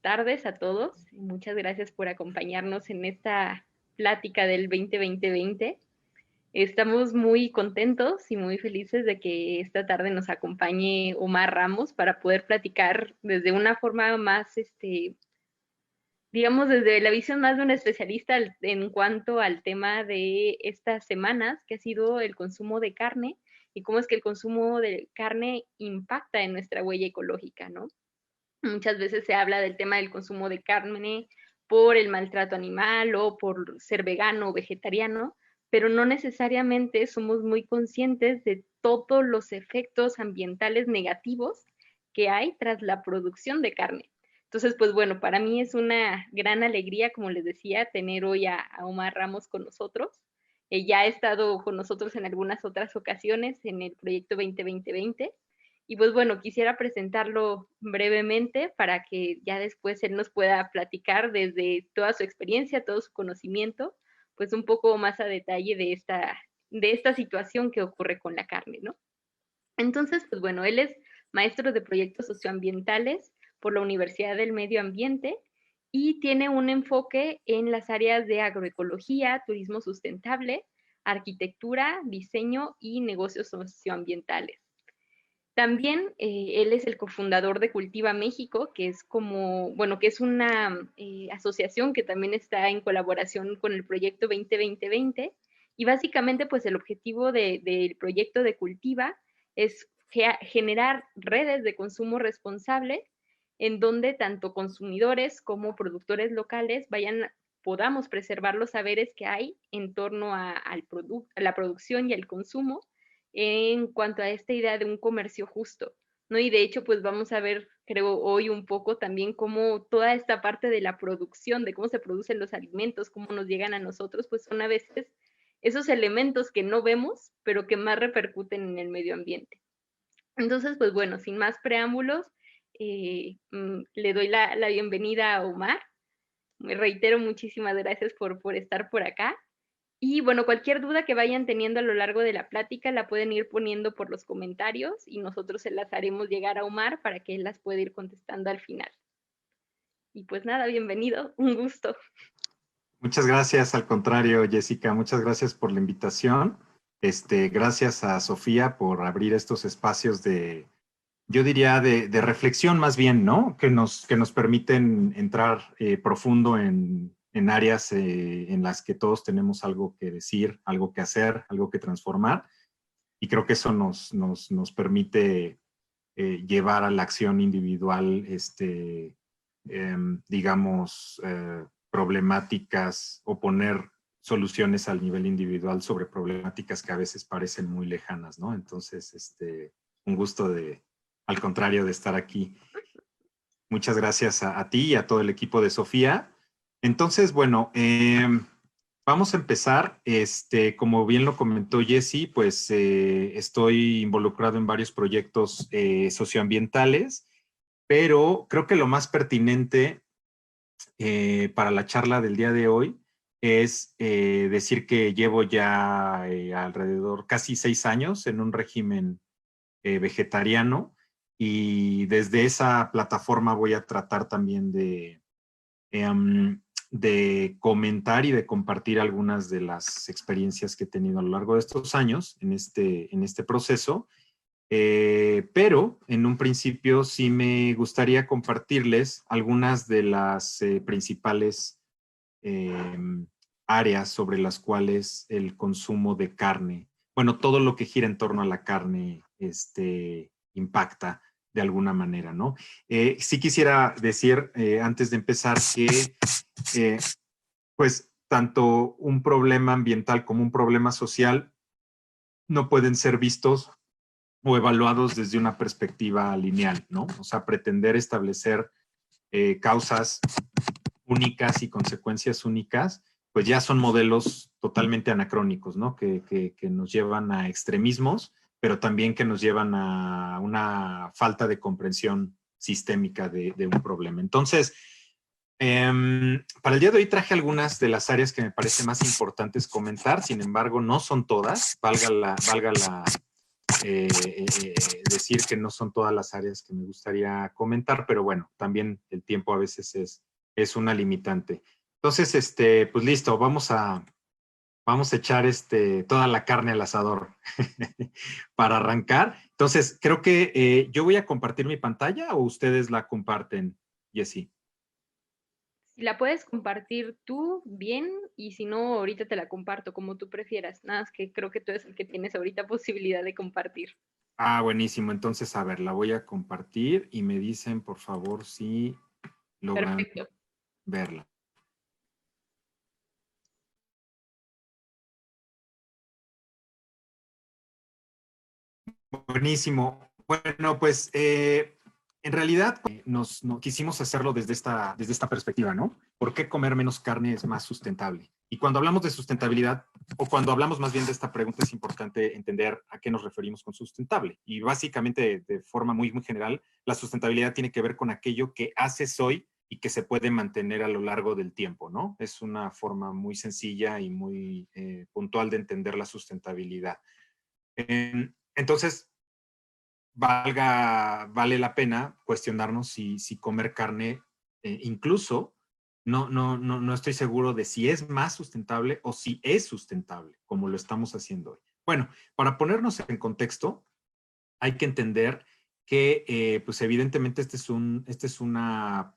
tardes a todos. Muchas gracias por acompañarnos en esta plática del 2020. Estamos muy contentos y muy felices de que esta tarde nos acompañe Omar Ramos para poder platicar desde una forma más, digamos, desde la visión más de un especialista en cuanto al tema de estas semanas, que ha sido el consumo de carne y cómo es que el consumo de carne impacta en nuestra huella ecológica, ¿no? Muchas veces se habla del tema del consumo de carne por el maltrato animal o por ser vegano o vegetariano, pero no necesariamente somos muy conscientes de todos los efectos ambientales negativos que hay tras la producción de carne. Entonces, pues bueno, para mí es una gran alegría, como les decía, tener hoy a Omar Ramos con nosotros. Ya ha estado con nosotros en algunas otras ocasiones en el proyecto 2020. Y pues bueno, quisiera presentarlo brevemente para que ya después él nos pueda platicar desde toda su experiencia, todo su conocimiento, pues un poco más a detalle de esta situación que ocurre con la carne, ¿no? Entonces, pues bueno, él es maestro de proyectos socioambientales por la Universidad del Medio Ambiente y tiene un enfoque en las áreas de agroecología, turismo sustentable, arquitectura, diseño y negocios socioambientales. También él es el cofundador de Cultiva México, que es como, bueno, que es una asociación que también está en colaboración con el proyecto 2020. Y básicamente, pues el objetivo del proyecto de Cultiva es generar redes de consumo responsable en donde tanto consumidores como productores locales podamos preservar los saberes que hay en torno a la producción y al consumo en cuanto a esta idea de un comercio justo, ¿no? Y de hecho, pues vamos a ver, creo, hoy un poco también cómo toda esta parte de la producción, de cómo se producen los alimentos, cómo nos llegan a nosotros, pues son a veces esos elementos que no vemos, pero que más repercuten en el medio ambiente. Entonces, pues bueno, sin más preámbulos, le doy la bienvenida a Omar. Me reitero, muchísimas gracias por estar por acá. Y bueno, cualquier duda que vayan teniendo a lo largo de la plática la pueden ir poniendo por los comentarios y nosotros se las haremos llegar a Omar para que él las pueda ir contestando al final. Y pues nada, bienvenido, un gusto. Muchas gracias, al contrario, Jessica, muchas gracias por la invitación. Gracias a Sofía por abrir estos espacios yo diría, de reflexión más bien, ¿no? Que nos permiten entrar profundo en áreas en las que todos tenemos algo que decir, algo que hacer, algo que transformar. Y creo que eso nos permite llevar a la acción individual, digamos, problemáticas o poner soluciones al nivel individual sobre problemáticas que a veces parecen muy lejanas, ¿no? Entonces, un gusto al contrario, de estar aquí. Muchas gracias a ti y a todo el equipo de Sofía. Entonces, bueno, vamos a empezar. Como bien lo comentó Jessy, pues estoy involucrado en varios proyectos socioambientales, pero creo que lo más pertinente para la charla del día de hoy es decir que llevo ya alrededor casi 6 años en un régimen vegetariano, y desde esa plataforma voy a tratar también de comentar y de compartir algunas de las experiencias que he tenido a lo largo de estos años en este proceso. Pero en un principio sí me gustaría compartirles algunas de las principales áreas sobre las cuales el consumo de carne, bueno, todo lo que gira en torno a la carne, impacta de alguna manera, ¿no? Sí quisiera decir, antes de empezar, que pues tanto un problema ambiental como un problema social no pueden ser vistos o evaluados desde una perspectiva lineal, ¿no? O sea, pretender establecer causas únicas y consecuencias únicas, pues ya son modelos totalmente anacrónicos, ¿no? Que nos llevan a extremismos, pero también que nos llevan a una falta de comprensión sistémica de un problema. Entonces, para el día de hoy traje algunas de las áreas que me parece más importantes comentar, sin embargo, no son todas, valga decir que no son todas las áreas que me gustaría comentar, pero bueno, también el tiempo a veces es una limitante. Entonces, pues listo, vamos a echar toda la carne al asador para arrancar. Entonces, creo que yo voy a compartir mi pantalla o ustedes la comparten, Jessy. Si la puedes compartir tú, bien, y si no, ahorita te la comparto como tú prefieras. Nada más que creo que tú eres el que tienes ahorita posibilidad de compartir. Ah, buenísimo. Entonces, a ver, la voy a compartir y me dicen, por favor, si logran Perfecto. verla. Buenísimo. Bueno, pues en realidad quisimos hacerlo desde esta perspectiva, ¿no? ¿Por qué comer menos carne es más sustentable? Y cuando hablamos de sustentabilidad, o cuando hablamos más bien de esta pregunta, es importante entender a qué nos referimos con sustentable. Y básicamente, de forma muy, muy general, la sustentabilidad tiene que ver con aquello que haces hoy y que se puede mantener a lo largo del tiempo, ¿no? Es una forma muy sencilla y muy puntual de entender la sustentabilidad. Entonces, vale la pena cuestionarnos si comer carne, incluso, no estoy seguro de si es más sustentable o si es sustentable, como lo estamos haciendo hoy. Bueno, para ponernos en contexto, hay que entender que, pues evidentemente, esta es una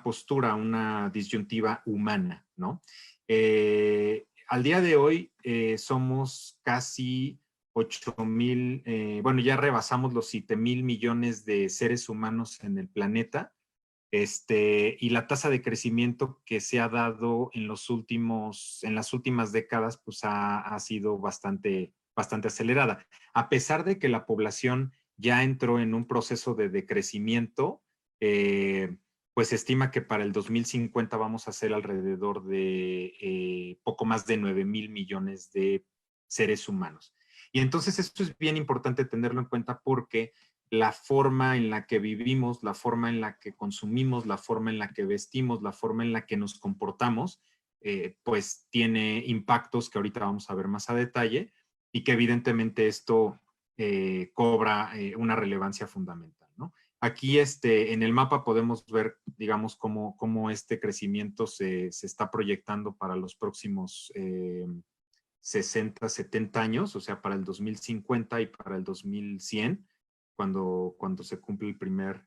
postura, una disyuntiva humana, ¿no? Al día de hoy somos casi 8,000, bueno, ya rebasamos los 7,000 millones de seres humanos en el planeta, y la tasa de crecimiento que se ha dado en las últimas décadas, pues ha sido bastante acelerada. A pesar de que la población ya entró en un proceso de decrecimiento, pues se estima que para el 2050 vamos a ser alrededor de poco más de 9,000 millones de seres humanos. Y entonces esto es bien importante tenerlo en cuenta porque la forma en la que vivimos, la forma en la que consumimos, la forma en la que vestimos, la forma en la que nos comportamos, pues tiene impactos que ahorita vamos a ver más a detalle y que evidentemente esto cobra una relevancia fundamental, ¿no? Aquí en el mapa podemos ver, digamos, cómo este crecimiento se está proyectando para los próximos 60, 70 años, o sea, para el 2050 y para el 2100, cuando se cumple el primer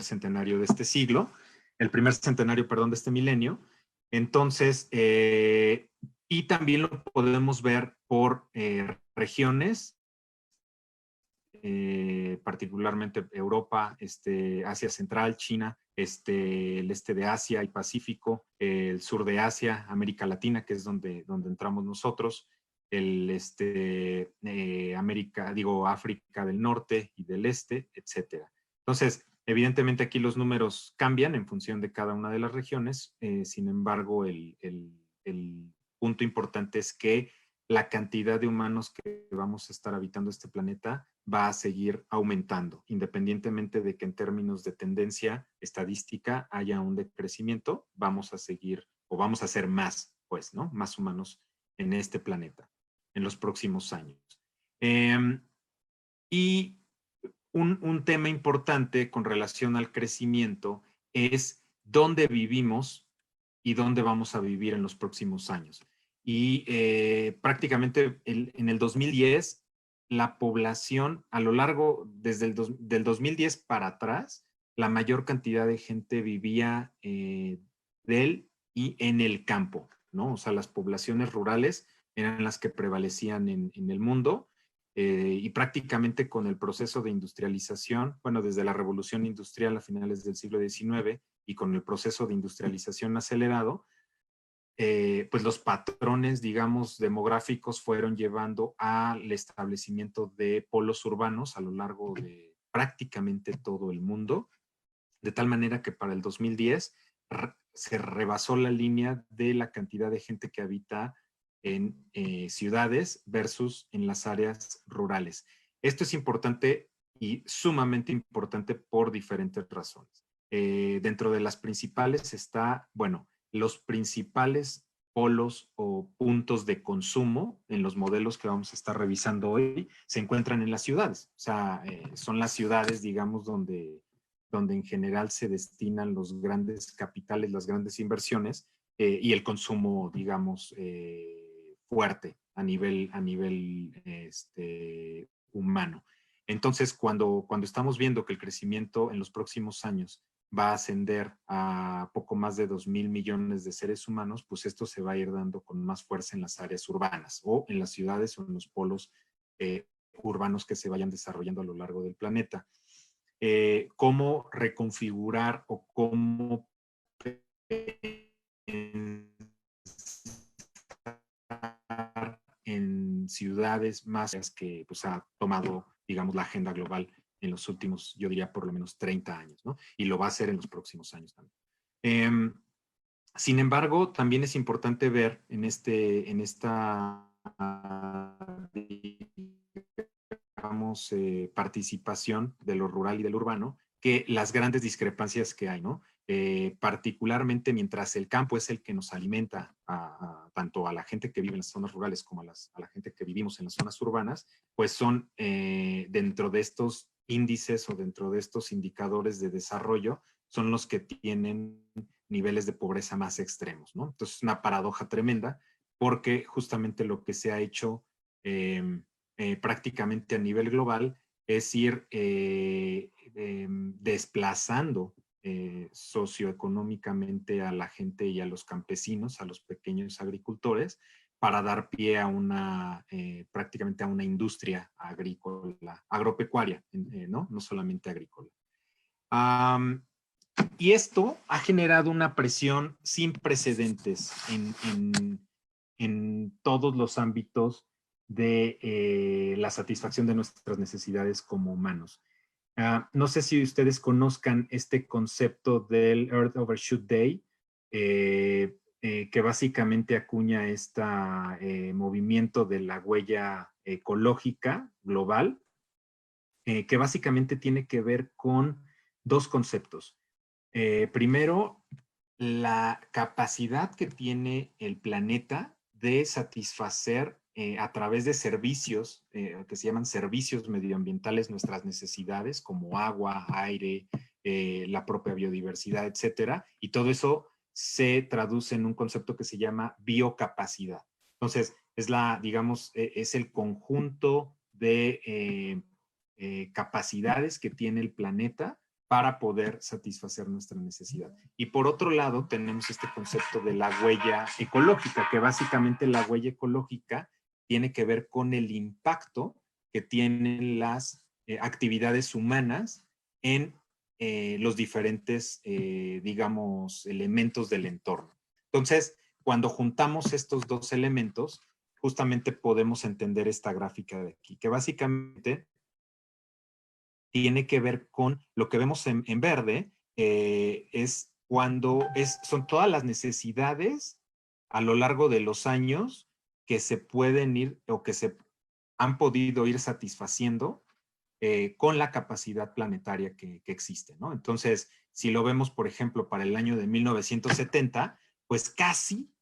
centenario de este siglo, el primer centenario, perdón, de este milenio. Entonces, y también lo podemos ver por regiones, particularmente Europa, Asia Central, China, el este de Asia y Pacífico, el sur de Asia, América Latina, que es donde entramos nosotros, África del Norte y del Este, etcétera. Entonces, evidentemente aquí los números cambian en función de cada una de las regiones, sin embargo, el punto importante es que la cantidad de humanos que vamos a estar habitando este planeta va a seguir aumentando, independientemente de que en términos de tendencia estadística haya un decrecimiento, vamos a seguir o vamos a ser más, pues, ¿no? Más humanos en este planeta en los próximos años. Y un tema importante con relación al crecimiento es dónde vivimos y dónde vamos a vivir en los próximos años. Y prácticamente en el 2010, la población a lo largo, desde del 2010 para atrás, la mayor cantidad de gente vivía del y en el campo, ¿no? O sea, las poblaciones rurales eran las que prevalecían en el mundo, y prácticamente con el proceso de industrialización, bueno, desde la revolución industrial a finales del siglo XIX y con el proceso de industrialización acelerado, pues los patrones, digamos, demográficos fueron llevando al establecimiento de polos urbanos a lo largo de prácticamente todo el mundo, de tal manera que para el 2010 se rebasó la línea de la cantidad de gente que habita en ciudades versus en las áreas rurales. Esto es importante y sumamente importante por diferentes razones. Dentro de las principales está, bueno, los principales polos o puntos de consumo en los modelos que vamos a estar revisando hoy se encuentran en las ciudades. O sea, son las ciudades, digamos, donde en general se destinan los grandes capitales, las grandes inversiones y el consumo, digamos, fuerte a nivel humano. Entonces, cuando estamos viendo que el crecimiento en los próximos años va a ascender a poco más de 2,000 millones de seres humanos, pues esto se va a ir dando con más fuerza en las áreas urbanas o en las ciudades o en los polos urbanos que se vayan desarrollando a lo largo del planeta. Cómo reconfigurar o cómo en ciudades más que pues, ha tomado, digamos, la agenda global en los últimos, yo diría, por lo menos 30 años, ¿no? Y lo va a hacer en los próximos años también. Sin embargo, también es importante ver en esta digamos, participación de lo rural y del urbano, que las grandes discrepancias que hay, ¿no? Particularmente mientras el campo es el que nos alimenta tanto a la gente que vive en las zonas rurales como a la gente que vivimos en las zonas urbanas, pues son dentro de estos índices o dentro de estos indicadores de desarrollo, son los que tienen niveles de pobreza más extremos, ¿no? Entonces es una paradoja tremenda porque justamente lo que se ha hecho prácticamente a nivel global es ir desplazando socioeconómicamente a la gente y a los campesinos, a los pequeños agricultores, para dar pie a prácticamente a una industria agrícola, agropecuaria, ¿no? No solamente agrícola. Y esto ha generado una presión sin precedentes en todos los ámbitos de la satisfacción de nuestras necesidades como humanos. No sé si ustedes conozcan este concepto del Earth Overshoot Day, que básicamente acuña este movimiento de la huella ecológica global, que básicamente tiene que ver con dos conceptos. Primero, la capacidad que tiene el planeta de satisfacer a través de servicios que se llaman servicios medioambientales nuestras necesidades como agua, aire, la propia biodiversidad, etcétera. Y todo eso se traduce en un concepto que se llama biocapacidad. Entonces, digamos, es el conjunto de capacidades que tiene el planeta para poder satisfacer nuestra necesidad. Y por otro lado, tenemos este concepto de la huella ecológica, que básicamente la huella ecológica tiene que ver con el impacto que tienen las actividades humanas en los diferentes, digamos, elementos del entorno. Entonces, cuando juntamos estos dos elementos, justamente podemos entender esta gráfica de aquí, que básicamente tiene que ver con lo que vemos en verde, es cuando son todas las necesidades a lo largo de los años que se pueden ir o que se han podido ir satisfaciendo con la capacidad planetaria que existe, ¿no? Entonces, si lo vemos, por ejemplo, para el año de 1970, pues casi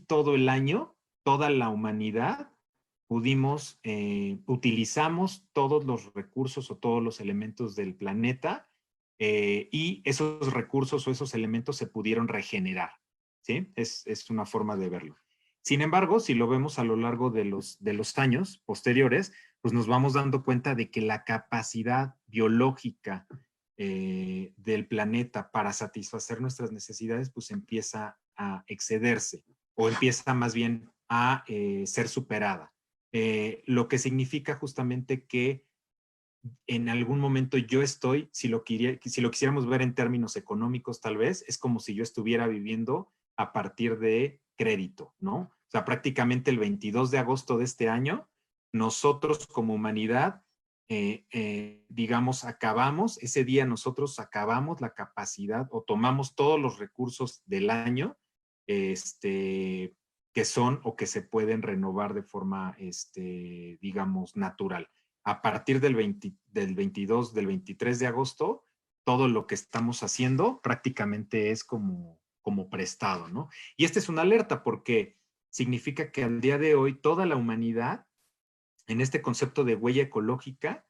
todo el año, toda la humanidad utilizamos todos los recursos o todos los elementos del planeta y esos recursos o esos elementos se pudieron regenerar, ¿sí? Es una forma de verlo. Sin embargo, si lo vemos a lo largo de los años posteriores, pues nos vamos dando cuenta de que la capacidad biológica del planeta para satisfacer nuestras necesidades, pues empieza a excederse o empieza más bien a ser superada. Lo que significa justamente que en algún momento yo estoy, si lo quisiéramos ver en términos económicos tal vez, es como si yo estuviera viviendo a partir de crédito, ¿no? O sea, prácticamente el 22 de agosto de este año, nosotros como humanidad, digamos, ese día nosotros acabamos la capacidad o tomamos todos los recursos del año, que son o que se pueden renovar de forma, digamos, natural. A partir del 23 de agosto, todo lo que estamos haciendo prácticamente es como como prestado, ¿no? Y esta es una alerta porque significa que al día de hoy toda la humanidad, en este concepto de huella ecológica,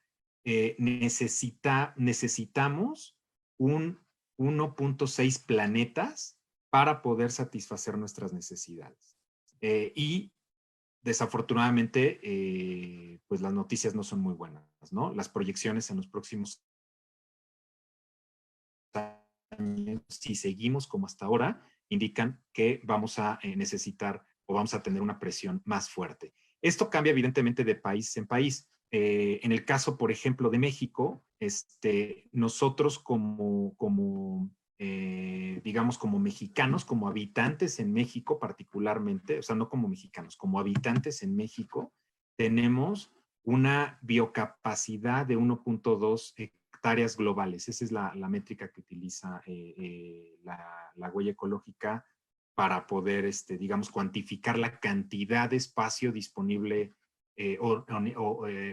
necesitamos un 1.6 planetas para poder satisfacer nuestras necesidades. Y desafortunadamente, pues las noticias no son muy buenas, ¿no? Las proyecciones en los próximos años, si seguimos como hasta ahora, indican que vamos a necesitar o vamos a tener una presión más fuerte. Esto cambia evidentemente de país en país. En el caso, por ejemplo, de México, nosotros digamos, como mexicanos, como habitantes en México particularmente, o sea, no como mexicanos, como habitantes en México, tenemos una biocapacidad de 1.2 hectáreas globales. Esa es la métrica que utiliza la huella ecológica para poder, digamos, cuantificar la cantidad de espacio disponible,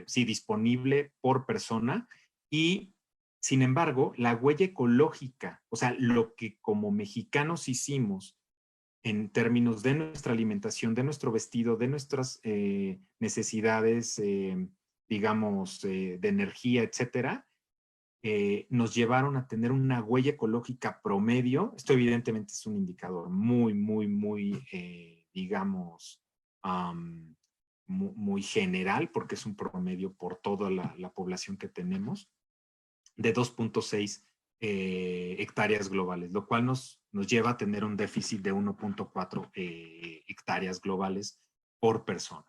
sí, disponible por persona. Y, sin embargo, la huella ecológica, o sea, lo que como mexicanos hicimos en términos de nuestra alimentación, de nuestro vestido, de nuestras necesidades, digamos, de energía, etcétera, nos llevaron a tener una huella ecológica promedio. Esto evidentemente es un indicador muy, digamos, muy general, porque es un promedio por toda la población que tenemos, de 2.6 hectáreas globales, lo cual nos lleva a tener un déficit de 1.4 hectáreas globales por persona.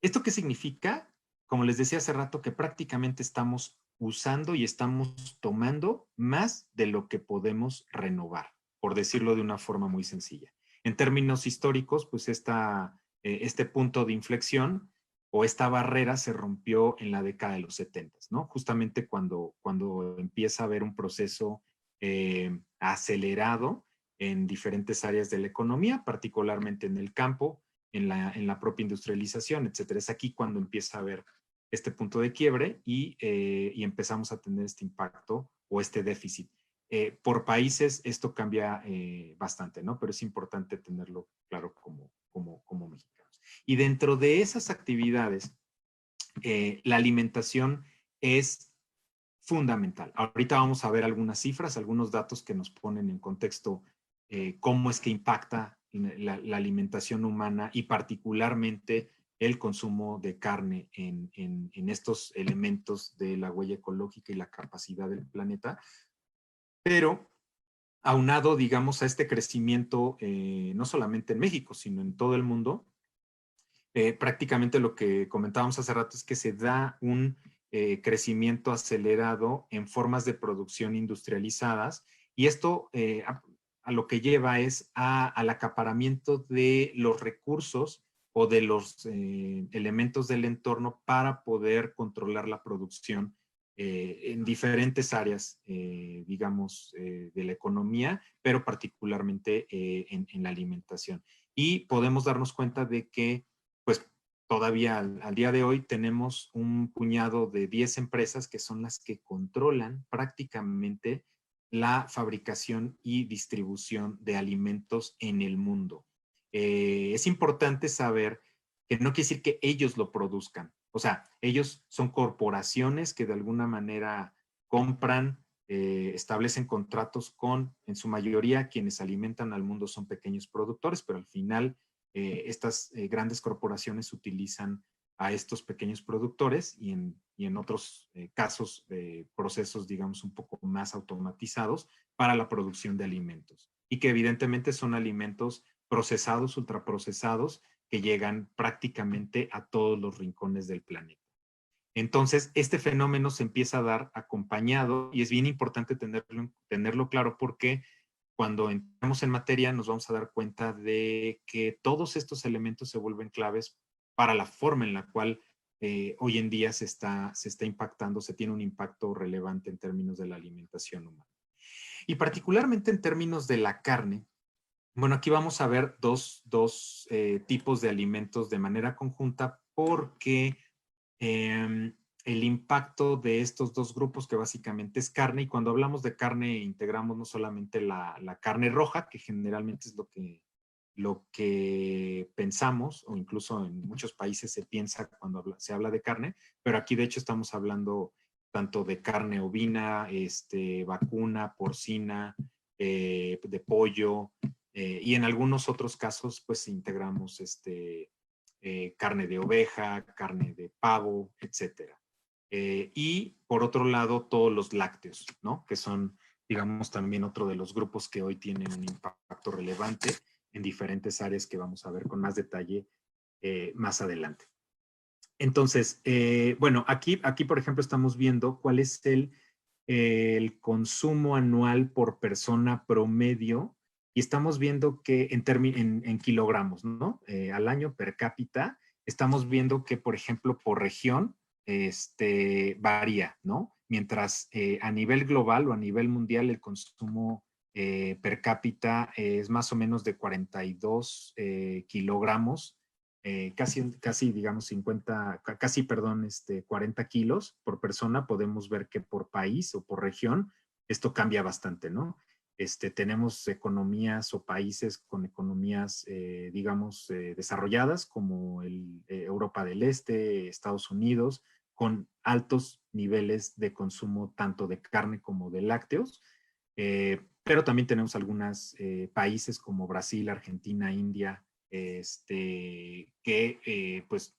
¿Esto qué significa? Como les decía hace rato, que prácticamente estamos usando y estamos tomando más de lo que podemos renovar, por decirlo de una forma muy sencilla. En términos históricos, pues este punto de inflexión o esta barrera se rompió en la década de los 70, ¿no? Justamente cuando empieza a haber un proceso acelerado en diferentes áreas de la economía, particularmente en el campo, en la propia industrialización, etcétera. Es aquí cuando empieza a haber este punto de quiebre y empezamos a tener este impacto o este déficit. Por países esto cambia bastante, ¿no? Pero es importante tenerlo claro como mexicanos. Y dentro de esas actividades, la alimentación es fundamental. Ahorita vamos a ver algunas cifras, algunos datos que nos ponen en contexto cómo es que impacta la alimentación humana y particularmente el consumo de carne en estos elementos de la huella ecológica y la capacidad del planeta. Pero aunado, digamos, a este crecimiento, no solamente en México, sino en todo el mundo, prácticamente lo que comentábamos hace rato es que se da un crecimiento acelerado en formas de producción industrializadas y esto a lo que lleva es al acaparamiento de los recursos o de los elementos del entorno para poder controlar la producción en diferentes áreas, digamos, de la economía, pero particularmente en la alimentación. Y podemos darnos cuenta de que pues todavía al día de hoy tenemos un puñado de 10 empresas que son las que controlan prácticamente la fabricación y distribución de alimentos en el mundo. Es importante saber que no quiere decir que ellos lo produzcan. O sea, ellos son corporaciones que de alguna manera compran, establecen contratos con, en su mayoría, quienes alimentan al mundo son pequeños productores, pero al final estas grandes corporaciones utilizan a estos pequeños productores y en otros casos de procesos, digamos, un poco más automatizados para la producción de alimentos. Y que evidentemente son alimentos procesados, ultraprocesados, que llegan prácticamente a todos los rincones del planeta. Entonces, este fenómeno se empieza a dar acompañado y es bien importante tenerlo claro porque cuando entramos en materia nos vamos a dar cuenta de que todos estos elementos se vuelven claves para la forma en la cual hoy en día se está impactando, se tiene un impacto relevante en términos de la alimentación humana. Y particularmente en términos de la carne, bueno, aquí vamos a ver dos tipos de alimentos de manera conjunta porque el impacto de estos dos grupos, que básicamente es carne, y cuando hablamos de carne integramos no solamente la carne roja, que generalmente es lo que pensamos, o incluso en muchos países se piensa cuando se habla de carne, pero aquí de hecho estamos hablando tanto de carne ovina, vacuna, porcina, de pollo, y en algunos otros casos pues integramos carne de oveja, carne de pavo, etcétera. Y por otro lado, todos los lácteos, ¿no? Que son, digamos, también otro de los grupos que hoy tienen un impacto relevante en diferentes áreas que vamos a ver con más detalle más adelante. Entonces, bueno, aquí, por ejemplo, estamos viendo cuál es el consumo anual por persona promedio y estamos viendo que en kilogramos, ¿no? Al año per cápita, estamos viendo que, por ejemplo, por región, varía, ¿no? Mientras a nivel global o a nivel mundial el consumo per cápita es más o menos de 42 kilogramos, casi, digamos, 40 kilos por persona. Podemos ver que por país o por región esto cambia bastante, ¿no? Tenemos economías o países con economías, digamos, desarrolladas, como Europa del Este, Estados Unidos, con altos niveles de consumo tanto de carne como de lácteos, pero también tenemos algunos países como Brasil, Argentina, India, que pues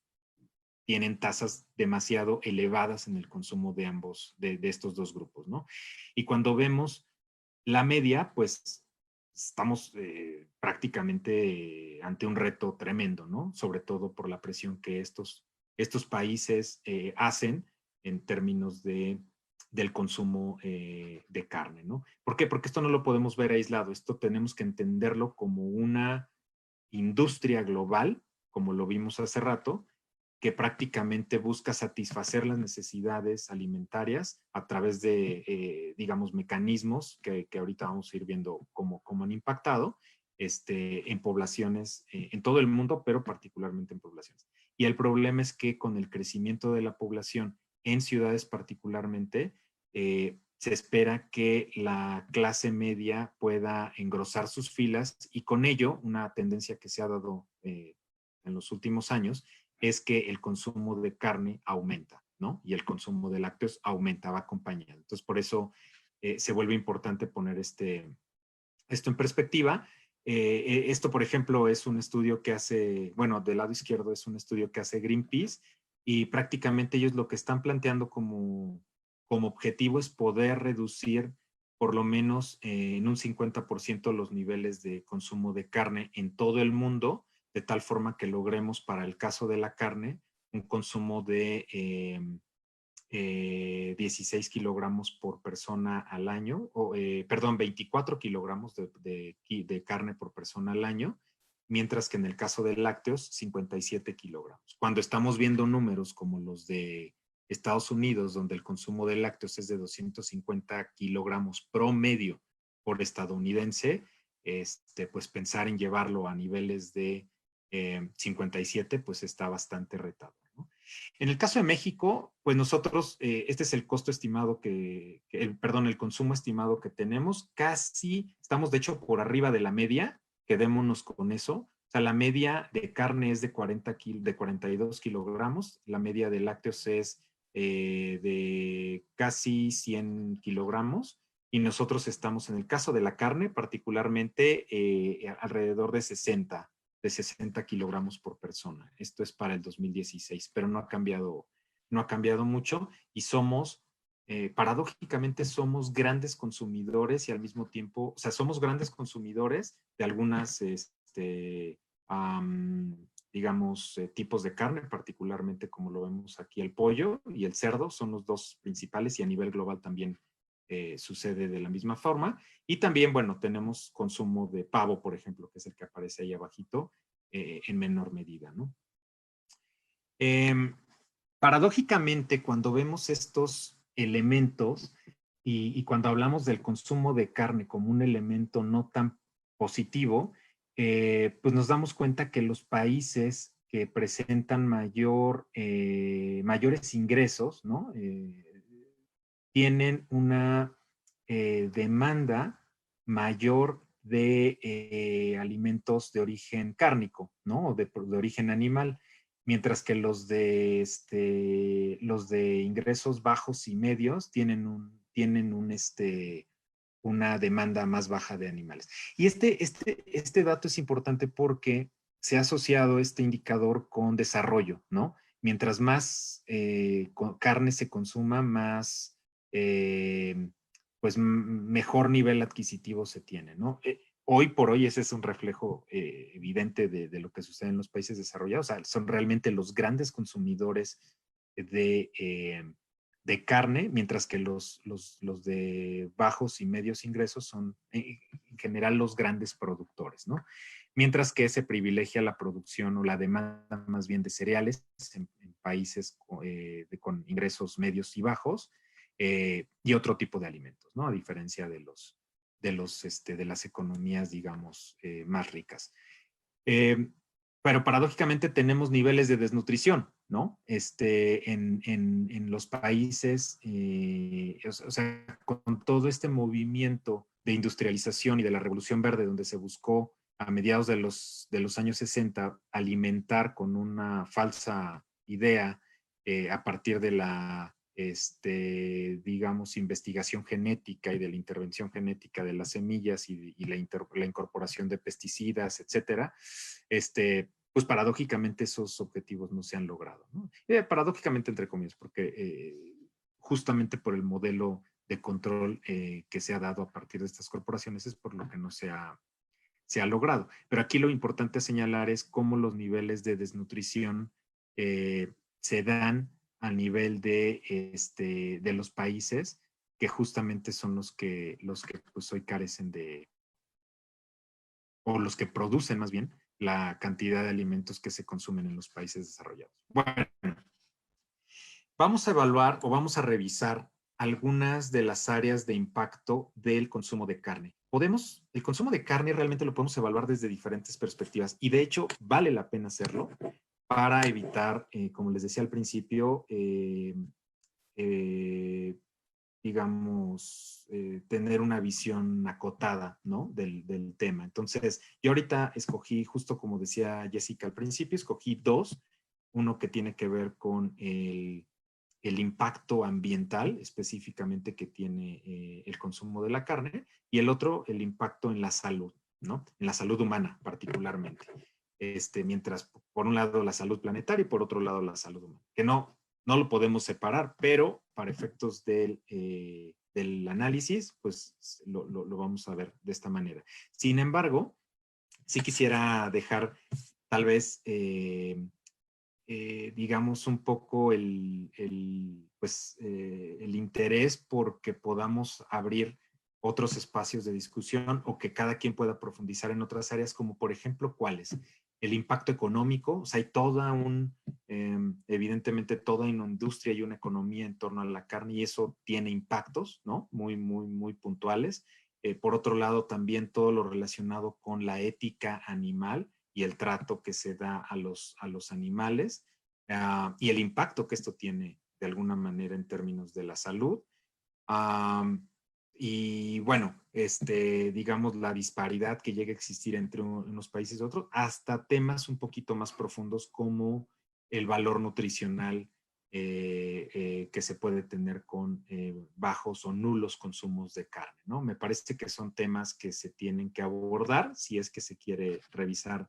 tienen tasas demasiado elevadas en el consumo de ambos, de estos dos grupos, ¿no? Y cuando vemos la media, pues estamos prácticamente ante un reto tremendo, ¿no? Sobre todo por la presión que estos países hacen en términos del consumo de carne, ¿no? ¿Por qué? Porque esto no lo podemos ver aislado, esto tenemos que entenderlo como una industria global, como lo vimos hace rato, que prácticamente busca satisfacer las necesidades alimentarias a través de, digamos, mecanismos que ahorita vamos a ir viendo cómo han impactado en poblaciones, en todo el mundo, pero particularmente en poblaciones. Y el problema es que con el crecimiento de la población en ciudades particularmente, se espera que la clase media pueda engrosar sus filas y con ello una tendencia que se ha dado en los últimos años es que el consumo de carne aumenta, ¿no? Y el consumo de lácteos aumenta, va acompañado. Entonces, por eso se vuelve importante poner esto en perspectiva. Esto, por ejemplo, es un estudio que hace, bueno, del lado izquierdo es un estudio que hace Greenpeace y prácticamente ellos lo que están planteando como objetivo es poder reducir por lo menos en un 50% los niveles de consumo de carne en todo el mundo, de tal forma que logremos para el caso de la carne un consumo de 16 kilogramos por persona al año, o perdón, 24 kilogramos de carne por persona al año, mientras que en el caso de lácteos, 57 kilogramos. Cuando estamos viendo números como los de Estados Unidos, donde el consumo de lácteos es de 250 kilogramos promedio por estadounidense, pues pensar en llevarlo a niveles de 57, pues está bastante retado, ¿no? En el caso de México, pues nosotros, este es el costo estimado perdón, el consumo estimado que tenemos. Casi estamos, de hecho, por arriba de la media. Quedémonos con eso. O sea, la media de carne es de 42 kilogramos. La media de lácteos es de casi 100 kilogramos. Y nosotros estamos, en el caso de la carne, particularmente, alrededor de 60 kilogramos por persona. Esto es para el 2016, pero no ha cambiado mucho y paradójicamente somos grandes consumidores y al mismo tiempo, o sea, somos grandes consumidores de algunas, digamos, tipos de carne, particularmente como lo vemos aquí, el pollo y el cerdo son los dos principales y a nivel global también sucede de la misma forma. Y también, bueno, tenemos consumo de pavo, por ejemplo, que es el que aparece ahí abajito, en menor medida, ¿no? Paradójicamente, cuando vemos estos elementos y cuando hablamos del consumo de carne como un elemento no tan positivo, pues nos damos cuenta que los países que presentan mayores ingresos, ¿no? Tienen una demanda mayor de alimentos de origen cárnico, ¿no? O de origen animal, mientras que los de ingresos bajos y medios tienen una demanda más baja de animales. Y este dato es importante porque se ha asociado este indicador con desarrollo, ¿no? Mientras más carne se consuma, más pues mejor nivel adquisitivo se tiene, ¿no? Hoy por hoy ese es un reflejo evidente de lo que sucede en los países desarrollados. O sea, son realmente los grandes consumidores de, de carne, mientras que los de bajos y medios ingresos son en general los grandes productores, ¿no? Mientras que se privilegia la producción o la demanda más bien de cereales en países con ingresos medios y bajos, y otro tipo de alimentos, ¿no? A diferencia de las economías, digamos, más ricas. Pero paradójicamente tenemos niveles de desnutrición, ¿no? En los países, o sea, con todo este movimiento de industrialización y de la Revolución Verde, donde se buscó a mediados de los años 60 alimentar con una falsa idea a partir de la digamos, investigación genética y de la intervención genética de las semillas y la incorporación de pesticidas, etcétera, pues paradójicamente esos objetivos no se han logrado, ¿no? Paradójicamente, entre comillas, porque justamente por el modelo de control que se ha dado a partir de estas corporaciones es por lo que no se ha logrado. Pero aquí lo importante a señalar es cómo los niveles de desnutrición se dan a nivel de los países que justamente son los que pues hoy carecen o los que producen más bien la cantidad de alimentos que se consumen en los países desarrollados. Bueno, vamos a evaluar o vamos a revisar algunas de las áreas de impacto del consumo de carne. El consumo de carne realmente lo podemos evaluar desde diferentes perspectivas y de hecho vale la pena hacerlo para evitar, como les decía al principio, digamos, tener una visión acotada, ¿no? Del tema. Entonces, yo ahorita escogí, justo como decía Jessica al principio, escogí dos. Uno que tiene que ver con el impacto ambiental específicamente que tiene el consumo de la carne y el otro, el impacto en la salud, ¿no? En la salud humana particularmente. Mientras por un lado la salud planetaria y por otro lado la salud humana, que no lo podemos separar, pero para efectos del análisis, pues lo vamos a ver de esta manera. Sin embargo, sí quisiera dejar tal vez digamos, un poco pues, el interés porque podamos abrir otros espacios de discusión o que cada quien pueda profundizar en otras áreas, como por ejemplo, ¿cuáles? El impacto económico, o sea, hay evidentemente toda una industria y una economía en torno a la carne y eso tiene impactos, ¿no? Muy, muy, muy puntuales. Por otro lado, también todo lo relacionado con la ética animal y el trato que se da a los animales y el impacto que esto tiene de alguna manera en términos de la salud. Y bueno, digamos, la disparidad que llega a existir entre unos países y otros, hasta temas un poquito más profundos como el valor nutricional que se puede tener con bajos o nulos consumos de carne, ¿no? Me parece que son temas que se tienen que abordar si es que se quiere revisar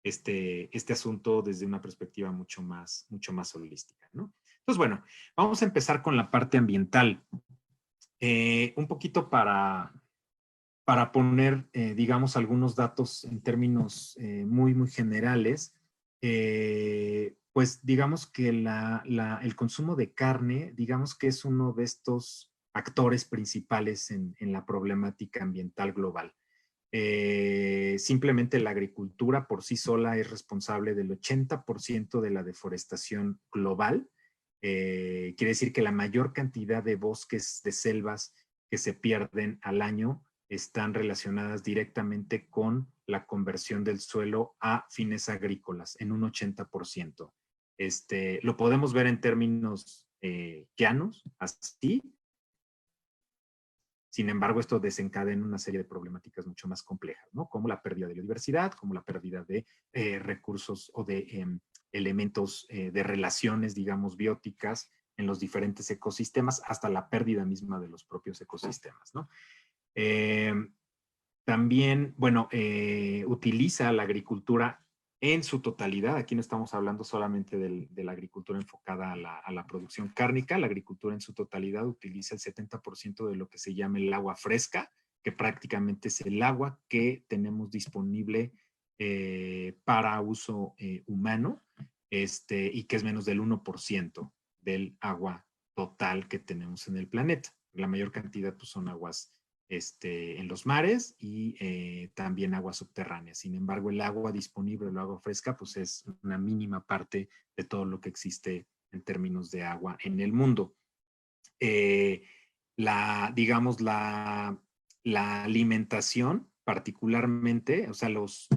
este asunto desde una perspectiva mucho más holística, ¿no? Entonces, bueno, vamos a empezar con la parte ambiental. Un poquito para poner, digamos, algunos datos en términos muy, muy generales, pues digamos que el consumo de carne, digamos que es uno de estos actores principales en la problemática ambiental global. Simplemente la agricultura por sí sola es responsable del 80% de la deforestación global. Quiere decir que la mayor cantidad de bosques, de selvas que se pierden al año están relacionadas directamente con la conversión del suelo a fines agrícolas en un 80%. Lo podemos ver en términos llanos, así. Sin embargo, esto desencadena una serie de problemáticas mucho más complejas, ¿no? Como la pérdida de biodiversidad, como la pérdida de recursos o de elementos de relaciones, digamos, bióticas en los diferentes ecosistemas, hasta la pérdida misma de los propios ecosistemas, ¿no? También, bueno, utiliza la agricultura en su totalidad. Aquí no estamos hablando solamente de la agricultura enfocada a la producción cárnica. La agricultura en su totalidad utiliza el 70% de lo que se llama el agua fresca, que prácticamente es el agua que tenemos disponible para uso humano, y que es menos del 1% del agua total que tenemos en el planeta. La mayor cantidad pues, son aguas en los mares y también aguas subterráneas. Sin embargo, el agua disponible, el agua fresca, pues es una mínima parte de todo lo que existe en términos de agua en el mundo. Digamos, la alimentación, particularmente, o sea, los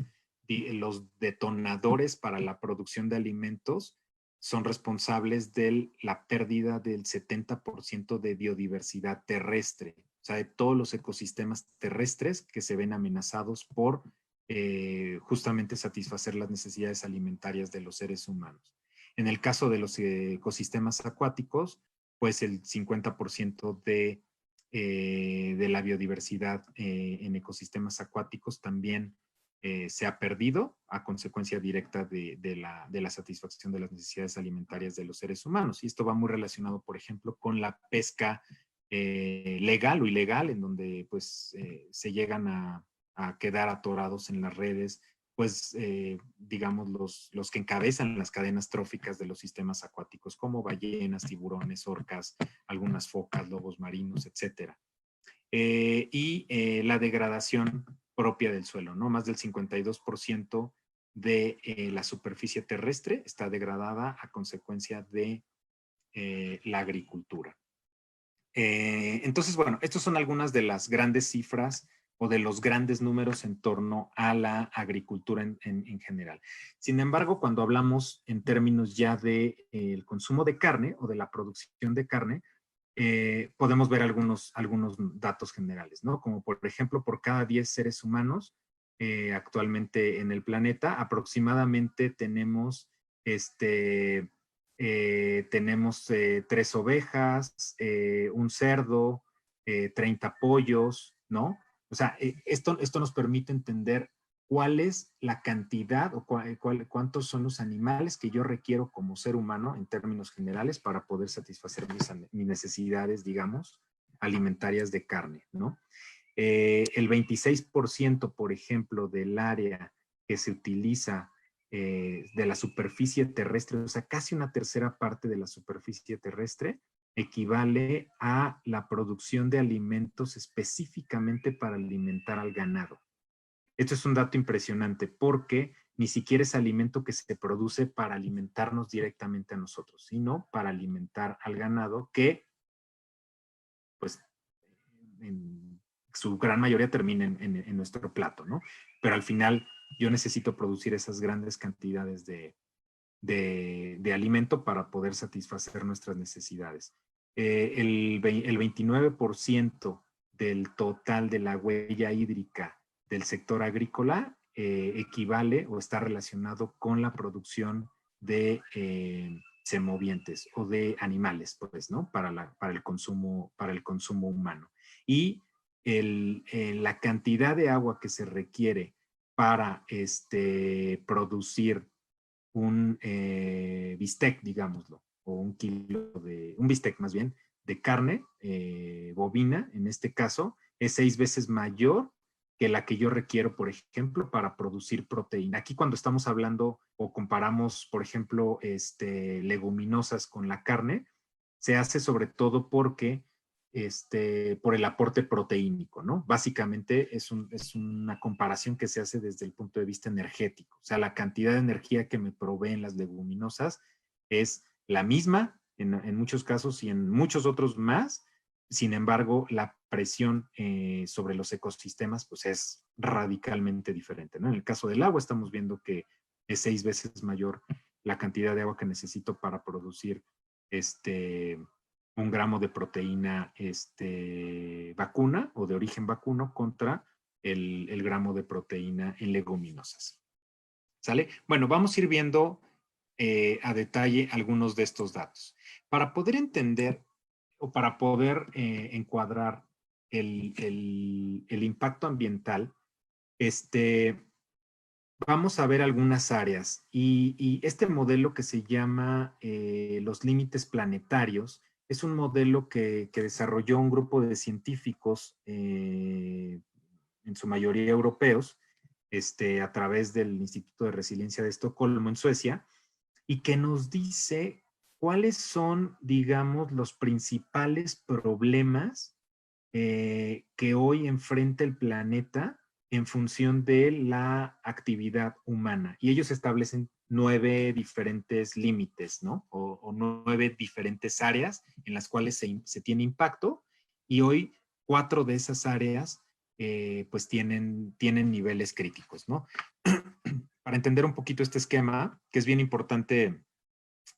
detonadores para la producción de alimentos son responsables de la pérdida del 70% de biodiversidad terrestre, o sea, de todos los ecosistemas terrestres que se ven amenazados por justamente satisfacer las necesidades alimentarias de los seres humanos. En el caso de los ecosistemas acuáticos, pues el 50% de la biodiversidad en ecosistemas acuáticos también se ha perdido a consecuencia directa de la satisfacción de las necesidades alimentarias de los seres humanos. Y esto va muy relacionado, por ejemplo, con la pesca legal o ilegal, en donde pues se llegan a quedar atorados en las redes, pues digamos los que encabezan las cadenas tróficas de los sistemas acuáticos, como ballenas, tiburones, orcas, algunas focas, lobos marinos, etcétera. La degradación propia del suelo, ¿no? Más del 52% de la superficie terrestre está degradada a consecuencia de la agricultura. Entonces, bueno, estas son algunas de las grandes cifras o de los grandes números en torno a la agricultura en general. Sin embargo, cuando hablamos en términos ya del consumo de carne o de la producción de carne, podemos ver algunos datos generales, ¿no? Como por ejemplo, por cada 10 seres humanos actualmente en el planeta, aproximadamente tenemos tenemos 3 ovejas, un cerdo, 30 pollos, ¿no? O sea, esto nos permite entender cuál es la cantidad o cuántos son los animales que yo requiero como ser humano en términos generales para poder satisfacer mis necesidades, digamos, alimentarias de carne, ¿no? El 26%, por ejemplo, del área que se utiliza de la superficie terrestre, o sea, casi una tercera parte de la superficie terrestre, equivale a la producción de alimentos específicamente para alimentar al ganado. Esto es un dato impresionante porque ni siquiera es alimento que se produce para alimentarnos directamente a nosotros, sino para alimentar al ganado que, pues, en su gran mayoría termina en nuestro plato, ¿no? Pero al final yo necesito producir esas grandes cantidades de alimento para poder satisfacer nuestras necesidades. El 29% del total de la huella hídrica del sector agrícola equivale o está relacionado con la producción de semovientes o de animales, pues, ¿no? Para el consumo humano. Y la cantidad de agua que se requiere para producir un bistec, digámoslo, o un bistec más bien, de carne bovina, en este caso, es 6 veces mayor que la que yo requiero, por ejemplo, para producir proteína. Aquí cuando estamos hablando o comparamos, por ejemplo, leguminosas con la carne, se hace sobre todo porque por el aporte proteínico, ¿no? Básicamente es una comparación que se hace desde el punto de vista energético. O sea, la cantidad de energía que me proveen las leguminosas es la misma en muchos casos y en muchos otros más. Sin embargo, la presión sobre los ecosistemas pues es radicalmente diferente, ¿no? En el caso del agua estamos viendo que es 6 veces mayor la cantidad de agua que necesito para producir 1 gramo de proteína vacuna o de origen vacuno contra el gramo de proteína en leguminosas. ¿Sale? Bueno, vamos a ir viendo a detalle algunos de estos datos. Para poder entender o para poder encuadrar el impacto ambiental, vamos a ver algunas áreas y este modelo que se llama los límites planetarios es un modelo que desarrolló un grupo de científicos, en su mayoría europeos, a través del Instituto de Resiliencia de Estocolmo en Suecia, y que nos dice cuáles son, digamos, los principales problemas que hoy enfrenta el planeta en función de la actividad humana. Y ellos establecen 9 diferentes límites, ¿no? O 9 diferentes áreas en las cuales se tiene impacto, y hoy 4 de esas áreas pues tienen niveles críticos, ¿no? Para entender un poquito este esquema, que es bien importante,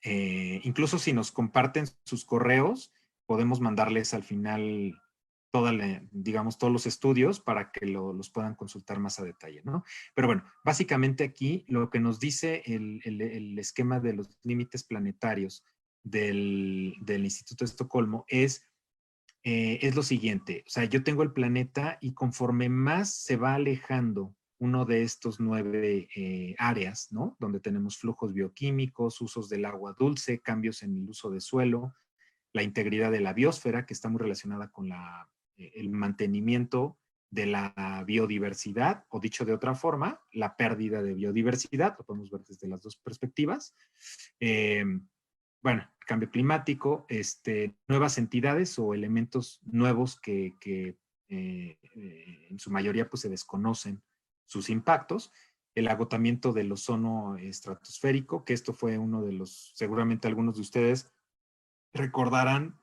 incluso si nos comparten sus correos, podemos mandarles al final digamos, todos los estudios para que los puedan consultar más a detalle, ¿no? Pero bueno, básicamente aquí lo que nos dice el esquema de los límites planetarios del Instituto de Estocolmo es lo siguiente. O sea, yo tengo el planeta y conforme más se va alejando uno de estos 9 áreas, ¿no? Donde tenemos flujos bioquímicos, usos del agua dulce, cambios en el uso de suelo, la integridad de la biosfera, que está muy relacionada con el mantenimiento de la biodiversidad, o dicho de otra forma, la pérdida de biodiversidad, lo podemos ver desde las dos perspectivas. Bueno, cambio climático, nuevas entidades o elementos nuevos que en su mayoría pues se desconocen sus impactos, el agotamiento del ozono estratosférico, que esto fue uno de los, seguramente algunos de ustedes recordarán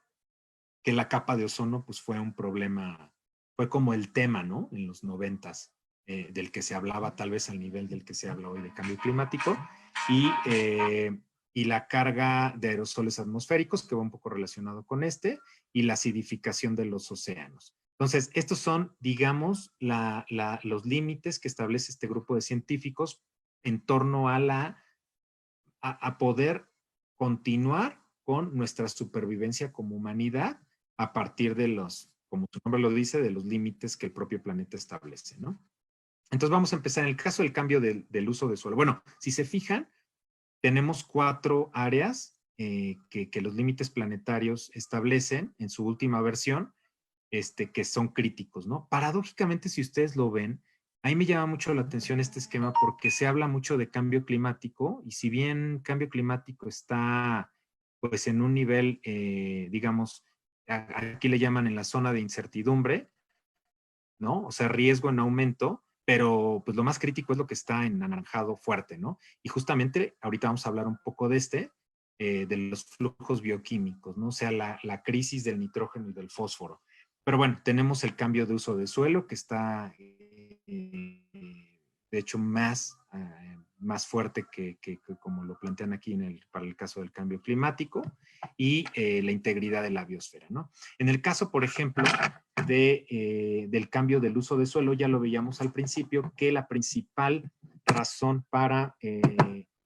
que la capa de ozono pues fue un problema, fue como el tema, ¿no? En los 90s, del que se hablaba tal vez al nivel del que se habla hoy de cambio climático, y la carga de aerosoles atmosféricos, que va un poco relacionado con y la acidificación de los océanos. Entonces, estos son, digamos, los límites que establece este grupo de científicos en torno a poder continuar con nuestra supervivencia como humanidad a partir de como su nombre lo dice, de los límites que el propio planeta establece, ¿no? Entonces vamos a empezar en el caso del cambio del uso de suelo. Bueno, si se fijan, tenemos 4 áreas que los límites planetarios establecen en su última versión, que son críticos, ¿no? Paradójicamente, si ustedes lo ven, ahí me llama mucho la atención este esquema porque se habla mucho de cambio climático, y si bien cambio climático está pues en un nivel, digamos, aquí le llaman en la zona de incertidumbre, ¿no? O sea, riesgo en aumento, pero pues lo más crítico es lo que está en anaranjado fuerte, ¿no? Y justamente ahorita vamos a hablar un poco de los flujos bioquímicos, ¿no? O sea, la crisis del nitrógeno y del fósforo. Pero bueno, tenemos el cambio de uso de suelo que está, de hecho, más fuerte que como lo plantean aquí para el caso del cambio climático, y la integridad de la biosfera, ¿no? En el caso, por ejemplo, del cambio del uso de suelo, ya lo veíamos al principio, que la principal razón para,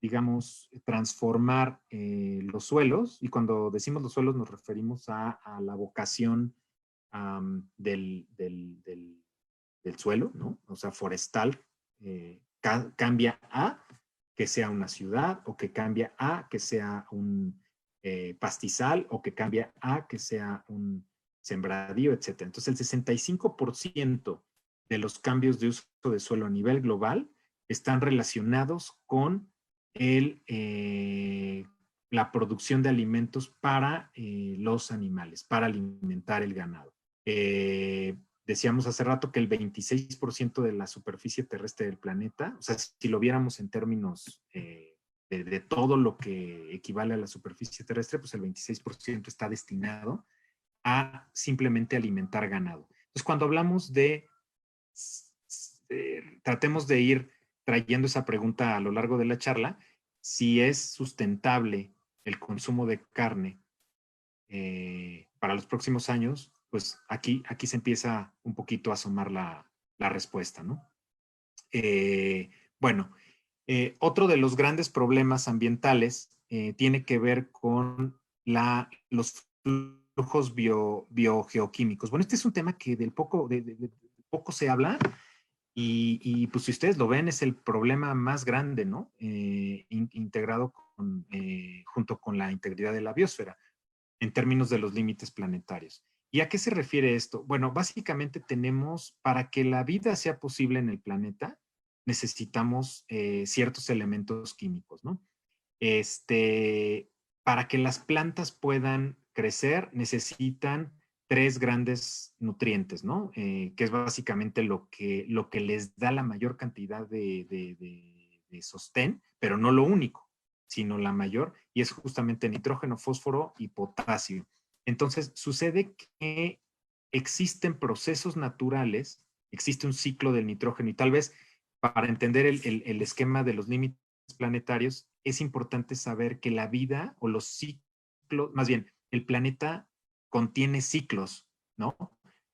digamos, transformar los suelos, y cuando decimos los suelos nos referimos a la vocación del suelo, ¿no? O sea, forestal, cambia a que sea una ciudad, o que cambia a que sea un pastizal, o que cambia a que sea un sembradío, etc. Entonces, el 65% de los cambios de uso de suelo a nivel global están relacionados con la producción de alimentos para los animales, para alimentar el ganado. Decíamos hace rato que el 26% de la superficie terrestre del planeta, o sea, si lo viéramos en términos de todo lo que equivale a la superficie terrestre, pues el 26% está destinado a simplemente alimentar ganado. Entonces, cuando hablamos de, tratemos de ir trayendo esa pregunta a lo largo de la charla, si es sustentable el consumo de carne para los próximos años, pues aquí se empieza un poquito a asomar la respuesta, ¿no? Bueno, otro de los grandes problemas ambientales tiene que ver con los flujos biogeoquímicos. Bueno, este es un tema que de poco se habla y, pues si ustedes lo ven es el problema más grande, ¿no? Integrado junto con la integridad de la biosfera en términos de los límites planetarios. ¿Y a qué se refiere esto? Bueno, básicamente tenemos, para que la vida sea posible en el planeta, necesitamos ciertos elementos químicos, ¿no? Para que las plantas puedan crecer, necesitan tres grandes nutrientes, ¿no? Que es básicamente lo que les da la mayor cantidad de sostén, pero no lo único, sino la mayor, y es justamente nitrógeno, fósforo y potasio. Entonces, sucede que existen procesos naturales, existe un ciclo del nitrógeno, y tal vez para entender el esquema de los límites planetarios, es importante saber que la vida o los ciclos, más bien, el planeta contiene ciclos, ¿no?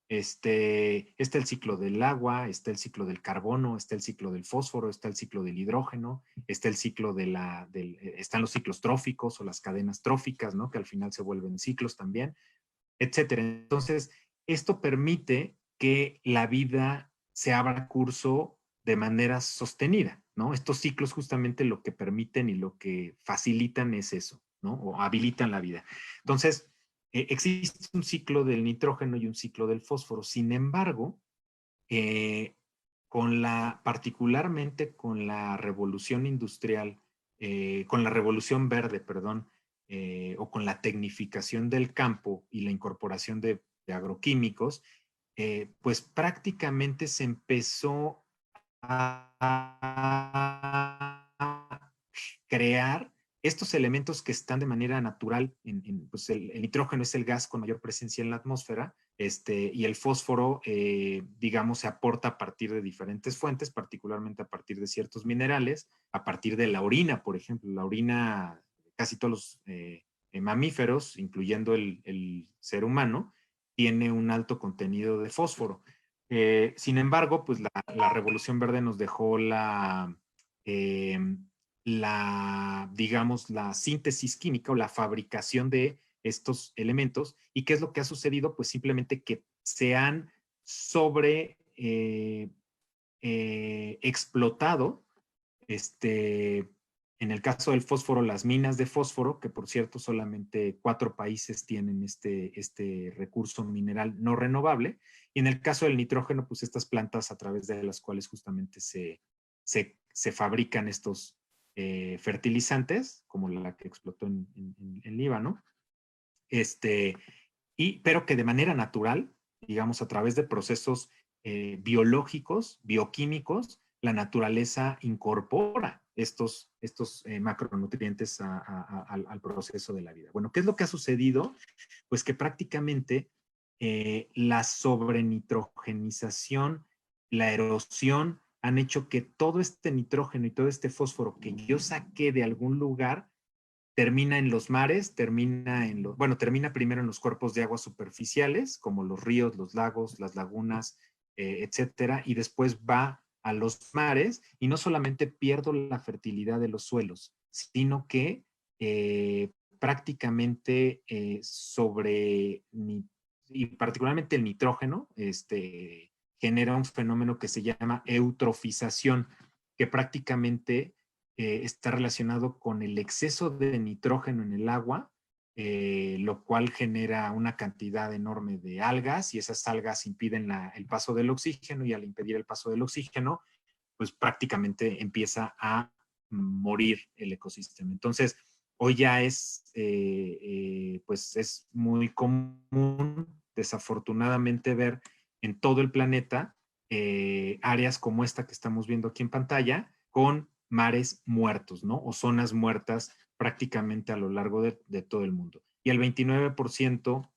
Está el ciclo del agua, está el ciclo del carbono, está el ciclo del fósforo, está el ciclo del hidrógeno, está el ciclo están los ciclos tróficos o las cadenas tróficas, ¿no? Que al final se vuelven ciclos también, etcétera. Entonces, esto permite que la vida se abra curso de manera sostenida, ¿no? Estos ciclos justamente lo que permiten y lo que facilitan es eso, ¿no? O habilitan la vida. Entonces, existe un ciclo del nitrógeno y un ciclo del fósforo. Sin embargo, particularmente con la revolución industrial, con la revolución verde, perdón, o con la tecnificación del campo y la incorporación de agroquímicos, pues prácticamente se empezó a crear estos elementos que están de manera natural, pues el nitrógeno es el gas con mayor presencia en la atmósfera, y el fósforo, digamos, se aporta a partir de diferentes fuentes, particularmente a partir de ciertos minerales, a partir de la orina, por ejemplo, la orina, casi todos los mamíferos, incluyendo el ser humano, tiene un alto contenido de fósforo. Sin embargo, pues la Revolución Verde nos dejó eh, digamos, la síntesis química o la fabricación de estos elementos. ¿Y qué es lo que ha sucedido? Pues simplemente que se han sobre explotado, en el caso del fósforo, las minas de fósforo, que por cierto solamente 4 países tienen este recurso mineral no renovable, y en el caso del nitrógeno, pues estas plantas a través de las cuales justamente se fabrican estos fertilizantes, como la que explotó en Líbano, pero que de manera natural, digamos, a través de procesos biológicos, bioquímicos, la naturaleza incorpora estos macronutrientes al proceso de la vida. Bueno, ¿qué es lo que ha sucedido? Pues que prácticamente la sobrenitrogenización, la erosión, han hecho que todo este nitrógeno y todo este fósforo que yo saqué de algún lugar termina en los mares, termina primero en los cuerpos de agua superficiales, como los ríos, los lagos, las lagunas, etcétera, y después va a los mares, y no solamente pierdo la fertilidad de los suelos, sino que prácticamente y particularmente el nitrógeno, genera un fenómeno que se llama eutrofización, que prácticamente está relacionado con el exceso de nitrógeno en el agua, lo cual genera una cantidad enorme de algas, y esas algas impiden el paso del oxígeno, y al impedir el paso del oxígeno, pues prácticamente empieza a morir el ecosistema. Entonces, hoy ya pues es muy común, desafortunadamente, ver en todo el planeta áreas como esta que estamos viendo aquí en pantalla, con mares muertos, ¿no? O zonas muertas prácticamente a lo largo de todo el mundo. Y el 29%,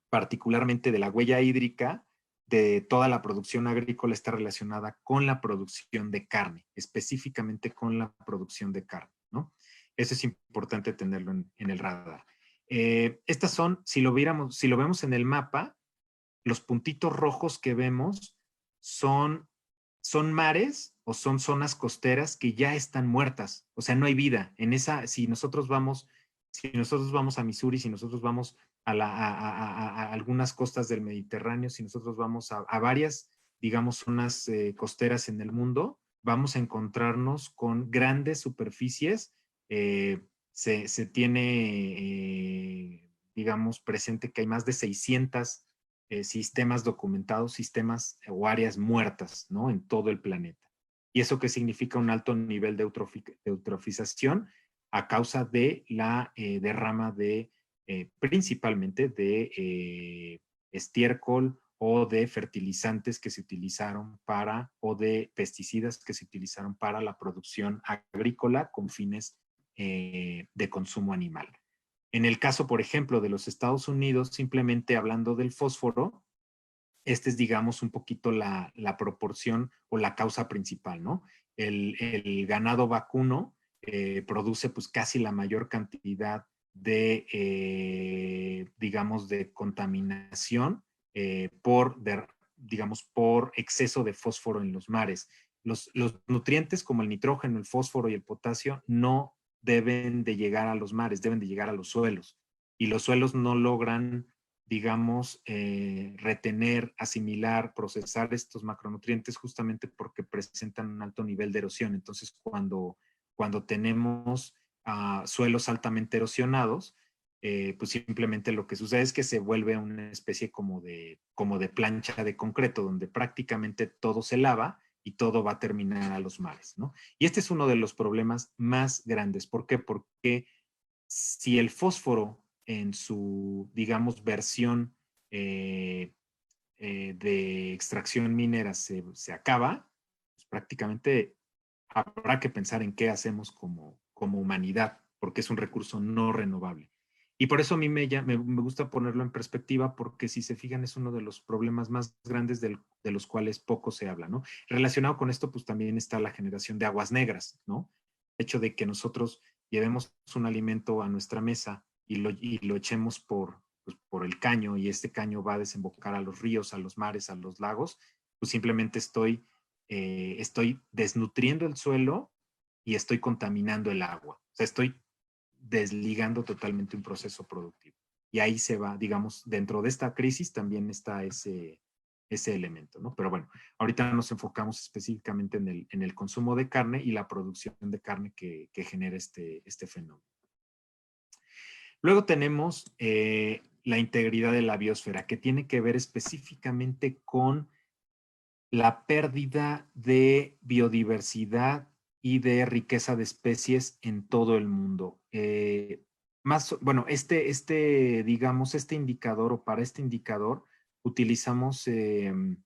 particularmente de la huella hídrica, de toda la producción agrícola está relacionada con la producción de carne, específicamente con la producción de carne, ¿no? Eso es importante tenerlo en el radar. Estas son, si lo vemos en el mapa, los puntitos rojos que vemos son mares o son zonas costeras que ya están muertas. O sea, no hay vida. Si nosotros vamos a Missouri, si nosotros vamos a algunas costas del Mediterráneo, si nosotros vamos a varias, digamos, zonas costeras en el mundo, vamos a encontrarnos con grandes superficies. Se tiene, digamos, presente que hay más de 600 sistemas documentados, sistemas o áreas muertas, ¿no? En todo el planeta. ¿Y eso qué significa? Un alto nivel de eutrofización a causa de la derrama principalmente de estiércol o de fertilizantes que se utilizaron o de pesticidas que se utilizaron para la producción agrícola con fines de consumo animal. En el caso, por ejemplo, de los Estados Unidos, simplemente hablando del fósforo, este es, digamos, un poquito la proporción o la causa principal, ¿no? El ganado vacuno produce pues casi la mayor cantidad digamos, de contaminación digamos, por exceso de fósforo en los mares. Los nutrientes como el nitrógeno, el fósforo y el potasio no deben de llegar a los mares, deben de llegar a los suelos. Y los suelos no logran, digamos, retener, asimilar, procesar estos macronutrientes justamente porque presentan un alto nivel de erosión. Entonces, cuando tenemos suelos altamente erosionados, pues simplemente lo que sucede es que se vuelve una especie como de plancha de concreto, donde prácticamente todo se lava y todo va a terminar a los mares, ¿no? Y este es uno de los problemas más grandes. ¿Por qué? Porque si el fósforo en su, digamos, versión de extracción minera se acaba, pues prácticamente habrá que pensar en qué hacemos como humanidad, porque es un recurso no renovable. Y por eso a mí me gusta ponerlo en perspectiva, porque si se fijan es uno de los problemas más grandes de los cuales poco se habla, ¿no? Relacionado con esto, pues también está la generación de aguas negras, ¿no? El hecho de que nosotros llevemos un alimento a nuestra mesa y lo echemos pues, por el caño y este caño va a desembocar a los ríos, a los mares, a los lagos, pues simplemente estoy desnutriendo el suelo y estoy contaminando el agua. O sea, estoy desligando totalmente un proceso productivo. Y ahí se va, digamos, dentro de esta crisis también está ese elemento, ¿no? Pero bueno, ahorita nos enfocamos específicamente en el consumo de carne y la producción de carne que genera este fenómeno. Luego tenemos la integridad de la biosfera, que tiene que ver específicamente con la pérdida de biodiversidad y de riqueza de especies en todo el mundo. Bueno, digamos, este indicador o para este indicador utilizamos la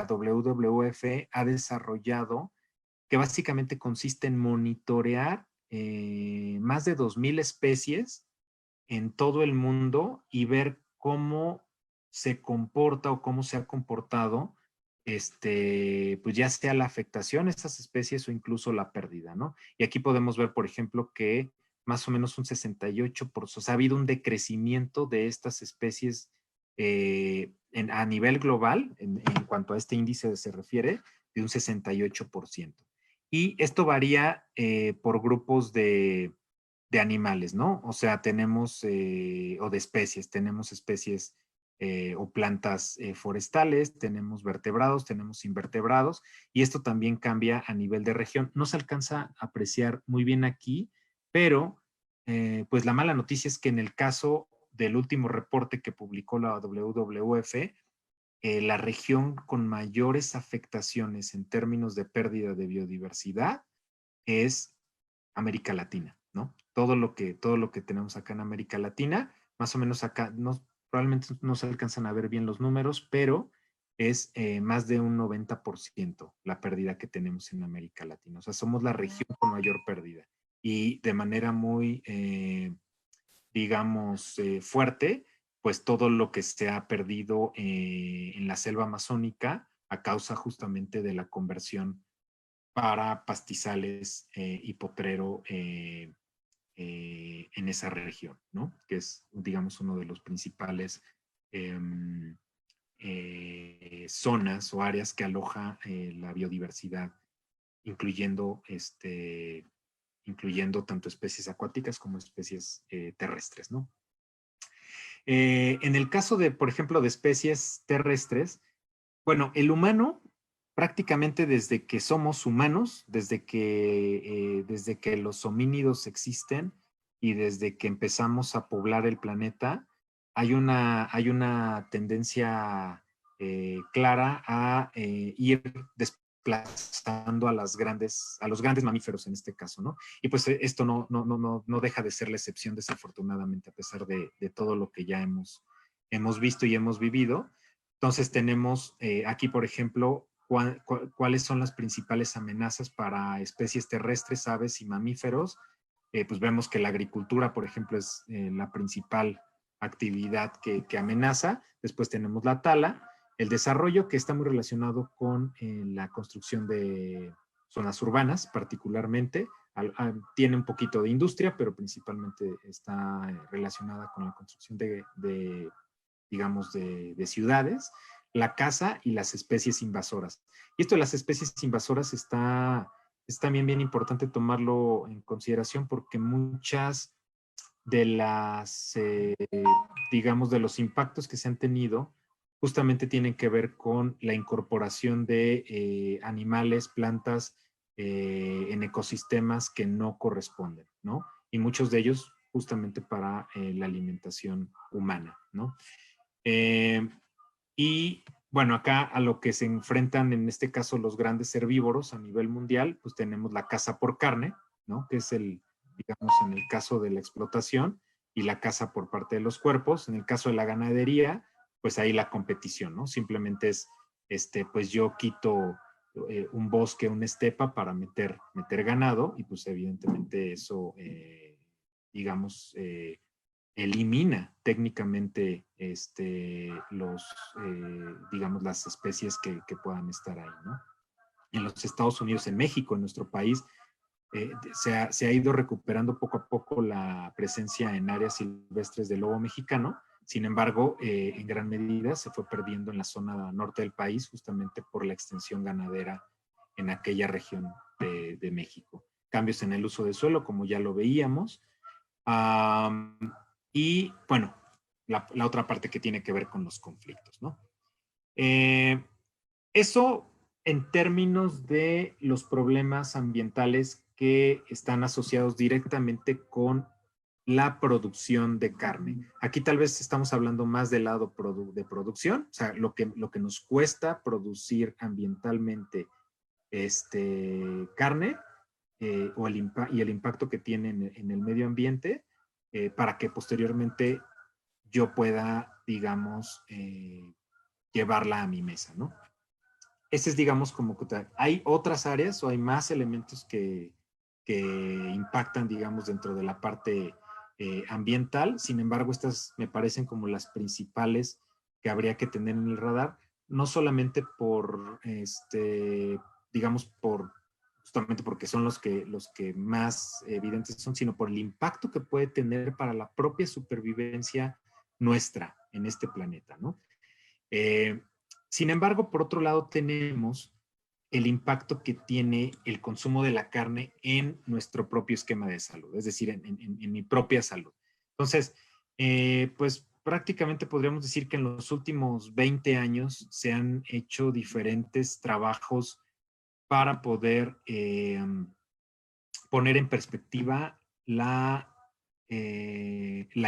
WWF ha desarrollado, que básicamente consiste en monitorear más de 2,000 especies en todo el mundo y ver cómo se comporta o cómo se ha comportado, pues ya sea la afectación a estas especies o incluso la pérdida, ¿no? Y aquí podemos ver, por ejemplo, que más o menos un 68%, o sea, ha habido un decrecimiento de estas especies a nivel global, en cuanto a este índice se refiere, de un 68%. Y esto varía por grupos de animales, ¿no? O sea, tenemos, o de especies, tenemos especies o plantas forestales, tenemos vertebrados, tenemos invertebrados, y esto también cambia a nivel de región. No se alcanza a apreciar muy bien aquí, pero pues la mala noticia es que en el caso del último reporte que publicó la WWF, la región con mayores afectaciones en términos de pérdida de biodiversidad es América Latina, ¿no? Todo lo que tenemos acá en América Latina, más o menos acá, probablemente no se alcanzan a ver bien los números, pero es más de un 90% la pérdida que tenemos en América Latina. O sea, somos la región con mayor pérdida. Y de manera muy, digamos, fuerte, pues todo lo que se ha perdido en la selva amazónica a causa justamente de la conversión para pastizales y potrero en esa región, ¿no? Que es, digamos, uno de los principales zonas o áreas que aloja la biodiversidad, incluyendo, incluyendo tanto especies acuáticas como especies terrestres, ¿no? En el caso de, por ejemplo, de especies terrestres, bueno, el humano prácticamente desde que somos humanos, desde que los homínidos existen y desde que empezamos a poblar el planeta, hay una tendencia clara a ir desplazando a a los grandes mamíferos en este caso, ¿no? Y pues esto no deja de ser la excepción, desafortunadamente, a pesar de todo lo que ya hemos visto y hemos vivido. Entonces tenemos aquí, por ejemplo, cuáles son las principales amenazas para especies terrestres, aves y mamíferos. Pues vemos que la agricultura, por ejemplo, es la principal actividad que amenaza. Después tenemos la tala, el desarrollo, que está muy relacionado con la construcción de zonas urbanas, particularmente. Tiene un poquito de industria, pero principalmente está relacionada con la construcción digamos, de ciudades, la caza y las especies invasoras. Y esto de las especies invasoras es también bien importante tomarlo en consideración porque muchas de digamos, de los impactos que se han tenido justamente tienen que ver con la incorporación de animales, plantas en ecosistemas que no corresponden, ¿no? Y muchos de ellos justamente para la alimentación humana, ¿no? Eh, y bueno, acá a lo que se enfrentan en este caso los grandes herbívoros a nivel mundial, pues tenemos la caza por carne, ¿no? Que es digamos, en el caso de la explotación y la caza por parte de los cuerpos. En el caso de la ganadería, pues ahí la competición, ¿no? Simplemente es, pues yo quito un bosque, una estepa para meter ganado y pues evidentemente eso, digamos, elimina técnicamente digamos, las especies que puedan estar ahí, ¿no? En los Estados Unidos, en México, en nuestro país, se ha ido recuperando poco a poco la presencia en áreas silvestres del lobo mexicano. Sin embargo, en gran medida se fue perdiendo en la zona norte del país justamente por la extensión ganadera en aquella región de México. Cambios en el uso de suelo, como ya lo veíamos. Y bueno, la otra parte que tiene que ver con los conflictos, ¿no? Eso en términos de los problemas ambientales que están asociados directamente con la producción de carne. Aquí tal vez estamos hablando más del lado de producción, o sea, lo que nos cuesta producir ambientalmente carne y el impacto que tiene en el medio ambiente para que posteriormente yo pueda, digamos, llevarla a mi mesa, ¿no? Ese es, digamos, como que hay otras áreas o hay más elementos que impactan, digamos, dentro de la parte ambiental. Sin embargo, estas me parecen como las principales que habría que tener en el radar, no solamente por, digamos, justamente porque son los que más evidentes son, sino por el impacto que puede tener para la propia supervivencia nuestra en este planeta, ¿no? Eh, Sin embargo, por otro lado, tenemos el impacto que tiene el consumo de la carne en nuestro propio esquema de salud, es decir, en mi propia salud. Entonces, pues prácticamente podríamos decir que en los últimos 20 años se han hecho diferentes trabajos para poder poner en perspectiva la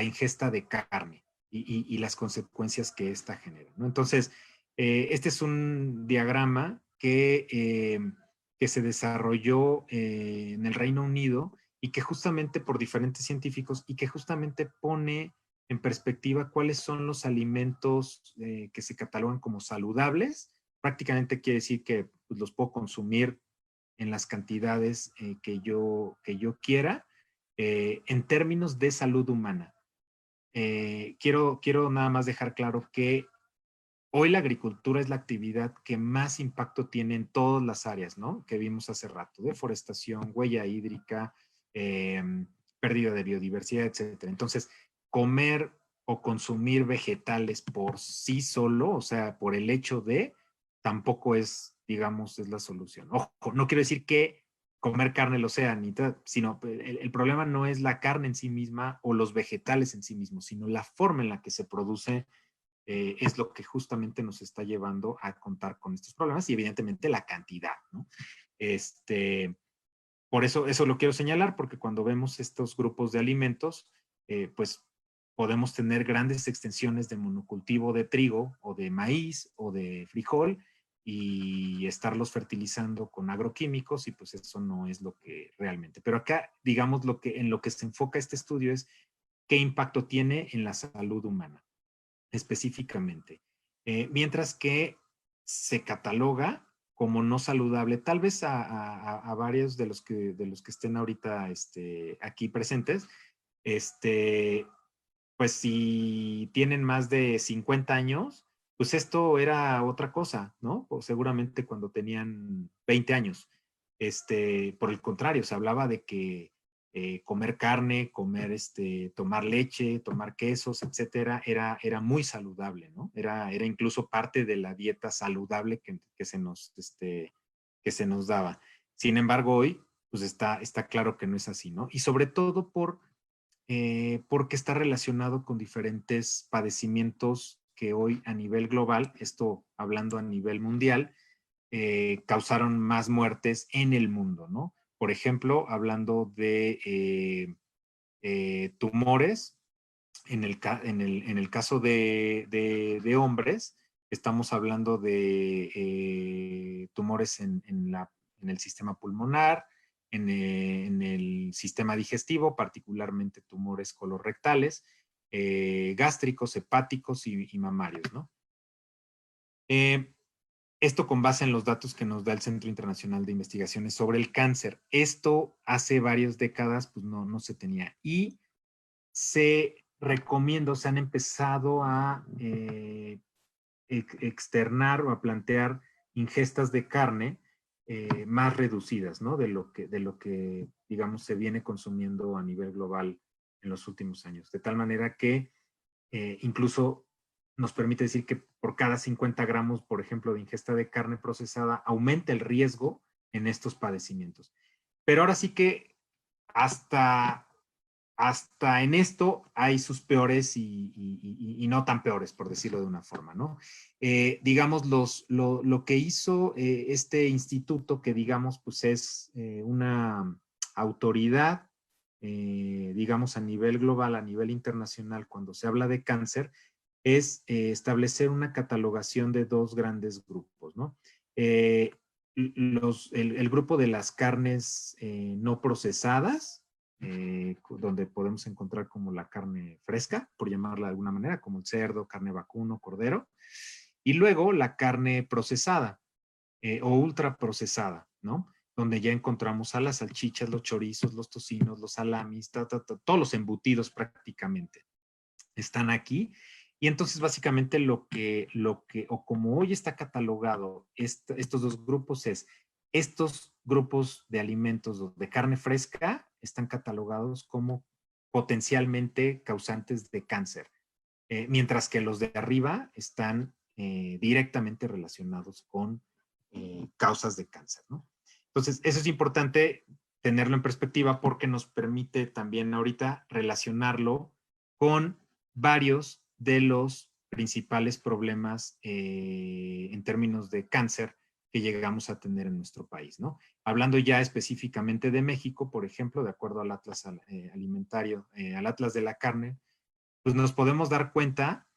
ingesta de carne y las consecuencias que esta genera, ¿no? Entonces, este es un diagrama que se desarrolló en el Reino Unido y que justamente por diferentes científicos y que justamente pone en perspectiva cuáles son los alimentos que se catalogan como saludables. Prácticamente quiere decir que pues, los puedo consumir en las cantidades que yo quiera en términos de salud humana. quiero nada más dejar claro que hoy la agricultura es la actividad que más impacto tiene en todas las áreas, ¿no? Que vimos hace rato: deforestación, huella hídrica, eh, pérdida de biodiversidad, etcétera. Entonces, comer o consumir vegetales por sí solo, o sea, por el hecho de, tampoco es, digamos, es la solución. Ojo, no quiero decir que comer carne lo sea, sino el problema no es la carne en sí misma o los vegetales en sí mismos, sino la forma en la que se produce, es lo que justamente nos está llevando a contar con estos problemas, y evidentemente la cantidad, ¿no? Este, por eso lo quiero señalar, porque cuando vemos estos grupos de alimentos, pues podemos tener grandes extensiones de monocultivo de trigo o de maíz o de frijol y estarlos fertilizando con agroquímicos, y pues eso no es lo que realmente. Pero acá, digamos, en lo que se enfoca este estudio es qué impacto tiene en la salud humana específicamente. Mientras que se cataloga como no saludable, tal vez a varios de los que estén ahorita, aquí presentes, este, pues si tienen más de 50 años, pues esto era otra cosa, ¿no? O seguramente cuando tenían 20 años. Por el contrario, se hablaba de que comer carne, tomar leche, tomar quesos, etcétera, era muy saludable, ¿no? Era incluso parte de la dieta saludable que se nos daba. Sin embargo, hoy, pues está claro que no es así, ¿no? Y sobre todo porque está relacionado con diferentes padecimientos que hoy a nivel global, esto hablando a nivel mundial, causaron más muertes en el mundo, ¿no? Por ejemplo, hablando de tumores, en el caso de hombres, estamos hablando de tumores en el sistema pulmonar, en el sistema digestivo, particularmente tumores colorectales, gástricos, hepáticos y mamarios, ¿no? Eh, Esto con base en los datos que nos da el Centro Internacional de Investigaciones sobre el Cáncer. Esto hace varias décadas pues no se tenía. Y se recomienda, se han empezado a externar o a plantear ingestas de carne más reducidas, ¿no? De lo que, digamos, se viene consumiendo a nivel global en los últimos años. De tal manera que incluso nos permite decir que por cada 50 gramos, por ejemplo, de ingesta de carne procesada, aumenta el riesgo en estos padecimientos. Pero ahora sí que hasta en esto hay sus peores y no tan peores, por decirlo de una forma, ¿no? Digamos, lo que hizo este instituto, que digamos, pues es una autoridad, digamos, a nivel global, a nivel internacional, cuando se habla de cáncer, es establecer una catalogación de dos grandes grupos, ¿no? Eh, el grupo de las carnes no procesadas, donde podemos encontrar como la carne fresca, por llamarla de alguna manera, como el cerdo, carne vacuno, cordero, y luego la carne procesada o ultra procesada, ¿no? Donde ya encontramos a las salchichas, los chorizos, los tocinos, los salamis, todos los embutidos prácticamente están aquí. Y entonces básicamente o como hoy está catalogado estos dos grupos es, estos grupos de alimentos de carne fresca están catalogados como potencialmente causantes de cáncer, mientras que los de arriba están directamente relacionados con causas de cáncer, ¿no? Entonces, eso es importante tenerlo en perspectiva, porque nos permite también ahorita relacionarlo con varios de los principales problemas en términos de cáncer que llegamos a tener en nuestro país, ¿no? Hablando ya específicamente de México, por ejemplo, de acuerdo al Atlas Alimentario, al Atlas de la Carne, pues nos podemos dar cuenta,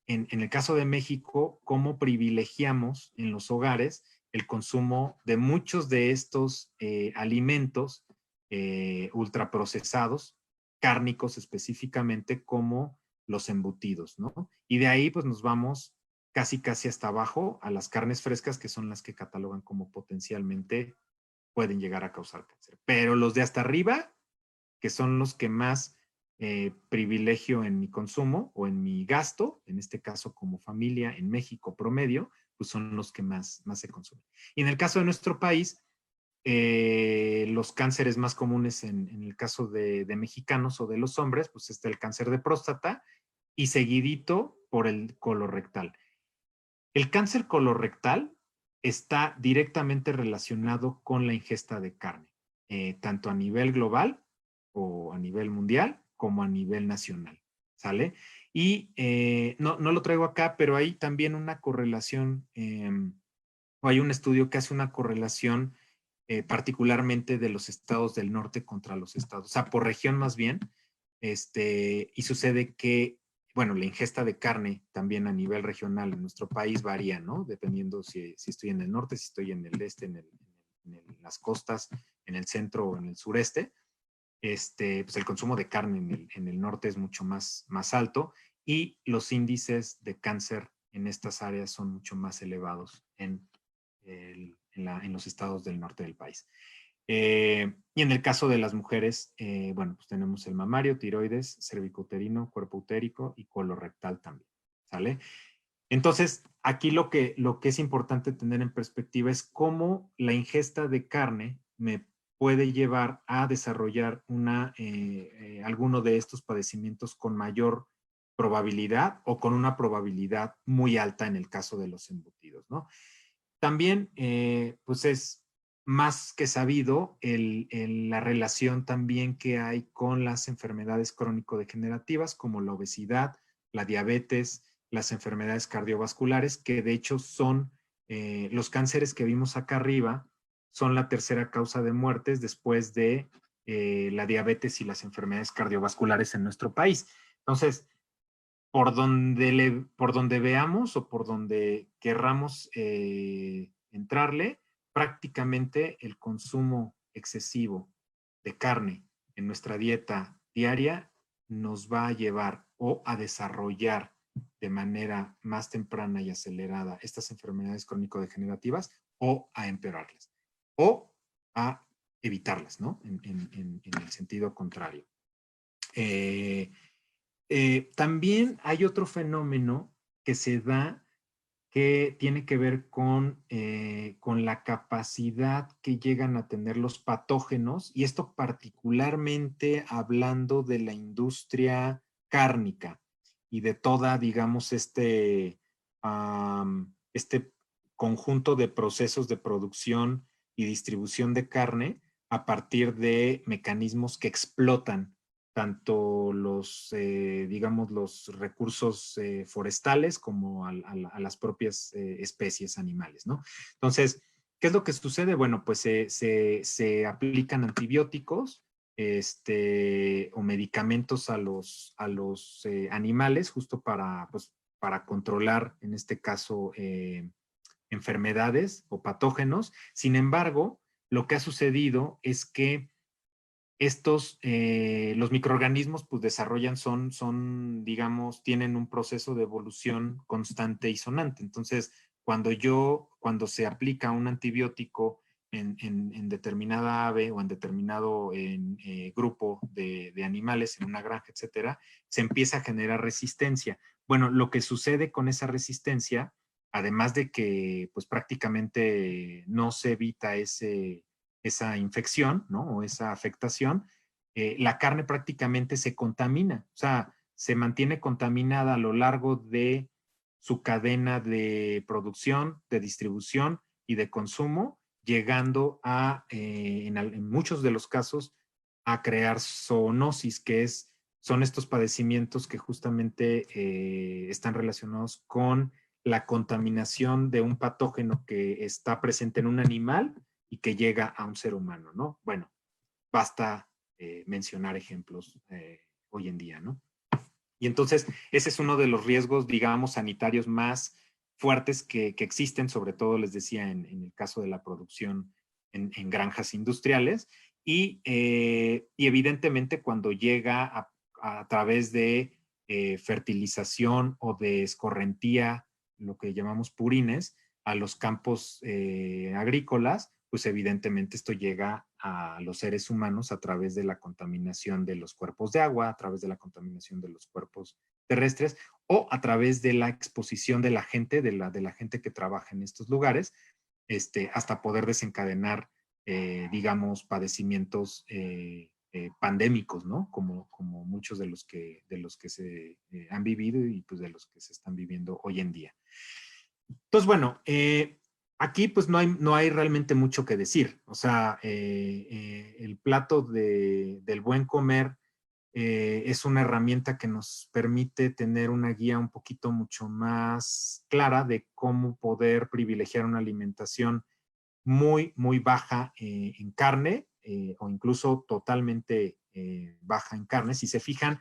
en el caso de México, cómo privilegiamos en los hogares el consumo de muchos de estos alimentos ultraprocesados, cárnicos específicamente, como los embutidos, ¿no? Y de ahí pues nos vamos casi hasta abajo a las carnes frescas, que son las que catalogan como potencialmente pueden llegar a causar cáncer. Pero los de hasta arriba, que son los que más privilegio en mi consumo o en mi gasto, en este caso como familia en México promedio, pues son los que más se consumen. Y en el caso de nuestro país, los cánceres más comunes en el caso de mexicanos o de los hombres, pues está el cáncer de próstata y seguidito por el colorectal. El cáncer colorectal está directamente relacionado con la ingesta de carne, tanto a nivel global o a nivel mundial como a nivel nacional, ¿sale? Y no lo traigo acá, pero hay también una correlación, o hay un estudio que hace una correlación particularmente de los estados del norte contra los estados, o sea, por región más bien, y sucede que, bueno, la ingesta de carne también a nivel regional en nuestro país varía, ¿no? Dependiendo si estoy en el norte, si estoy en el este, en las costas, en el centro o en el sureste. Pues el consumo de carne en el norte es mucho más alto y los índices de cáncer en estas áreas son mucho más elevados en los estados del norte del país. Y en el caso de las mujeres, bueno, pues tenemos el mamario, tiroides, cervicouterino, cuerpo utérico y colorectal también, ¿sale? Entonces, aquí lo que es importante tener en perspectiva es cómo la ingesta de carne me puede llevar a desarrollar alguno de estos padecimientos con mayor probabilidad o con una probabilidad muy alta en el caso de los embutidos, ¿no? También, pues es más que sabido la relación también que hay con las enfermedades crónico-degenerativas como la obesidad, la diabetes, las enfermedades cardiovasculares, que de hecho son los cánceres que vimos acá arriba, son la tercera causa de muertes después de la diabetes y las enfermedades cardiovasculares en nuestro país. Entonces, por donde veamos o por donde querramos entrarle, prácticamente el consumo excesivo de carne en nuestra dieta diaria nos va a llevar o a desarrollar de manera más temprana y acelerada estas enfermedades crónico-degenerativas o a empeorarlas o a evitarlas, ¿no? En el sentido contrario. También hay otro fenómeno que se da que tiene que ver con la capacidad que llegan a tener los patógenos, y esto particularmente hablando de la industria cárnica y de toda, digamos, este conjunto de procesos de producción y distribución de carne a partir de mecanismos que explotan tanto digamos, los recursos forestales como a las propias especies animales, ¿no? Entonces, ¿qué es lo que sucede? Bueno, pues se aplican antibióticos o medicamentos a los animales justo pues, para controlar, en este caso, enfermedades o patógenos. Sin embargo, lo que ha sucedido es que los microorganismos pues desarrollan, digamos, tienen un proceso de evolución constante y sonante. Entonces, cuando se aplica un antibiótico en determinada ave o en determinado grupo de animales, en una granja, etcétera, se empieza a generar resistencia. Bueno, lo que sucede con esa resistencia, además de que pues prácticamente no se evita esa infección, ¿no? O esa afectación, la carne prácticamente se contamina, o sea, se mantiene contaminada a lo largo de su cadena de producción, de distribución y de consumo, llegando en muchos de los casos, a crear zoonosis, son estos padecimientos que justamente están relacionados con la contaminación de un patógeno que está presente en un animal y que llega a un ser humano, ¿no? Bueno, basta mencionar ejemplos hoy en día, ¿no? Y entonces ese es uno de los riesgos, digamos, sanitarios más fuertes que existen, sobre todo, les decía, en el caso de la producción en granjas industriales. Y evidentemente cuando llega a través de fertilización o de escorrentía, lo que llamamos purines, a los campos agrícolas, pues evidentemente esto llega a los seres humanos a través de la contaminación de los cuerpos de agua, a través de la contaminación de los cuerpos terrestres o a través de la exposición de la gente, de la gente que trabaja en estos lugares, hasta poder desencadenar, digamos, padecimientos pandémicos, ¿no? Como muchos de los que se han vivido y pues de los que se están viviendo hoy en día. Entonces, bueno, aquí pues no hay realmente mucho que decir. O sea, el plato del buen comer es una herramienta que nos permite tener una guía un poquito mucho más clara de cómo poder privilegiar una alimentación muy, muy baja en carne o incluso totalmente baja en carne. Si se fijan,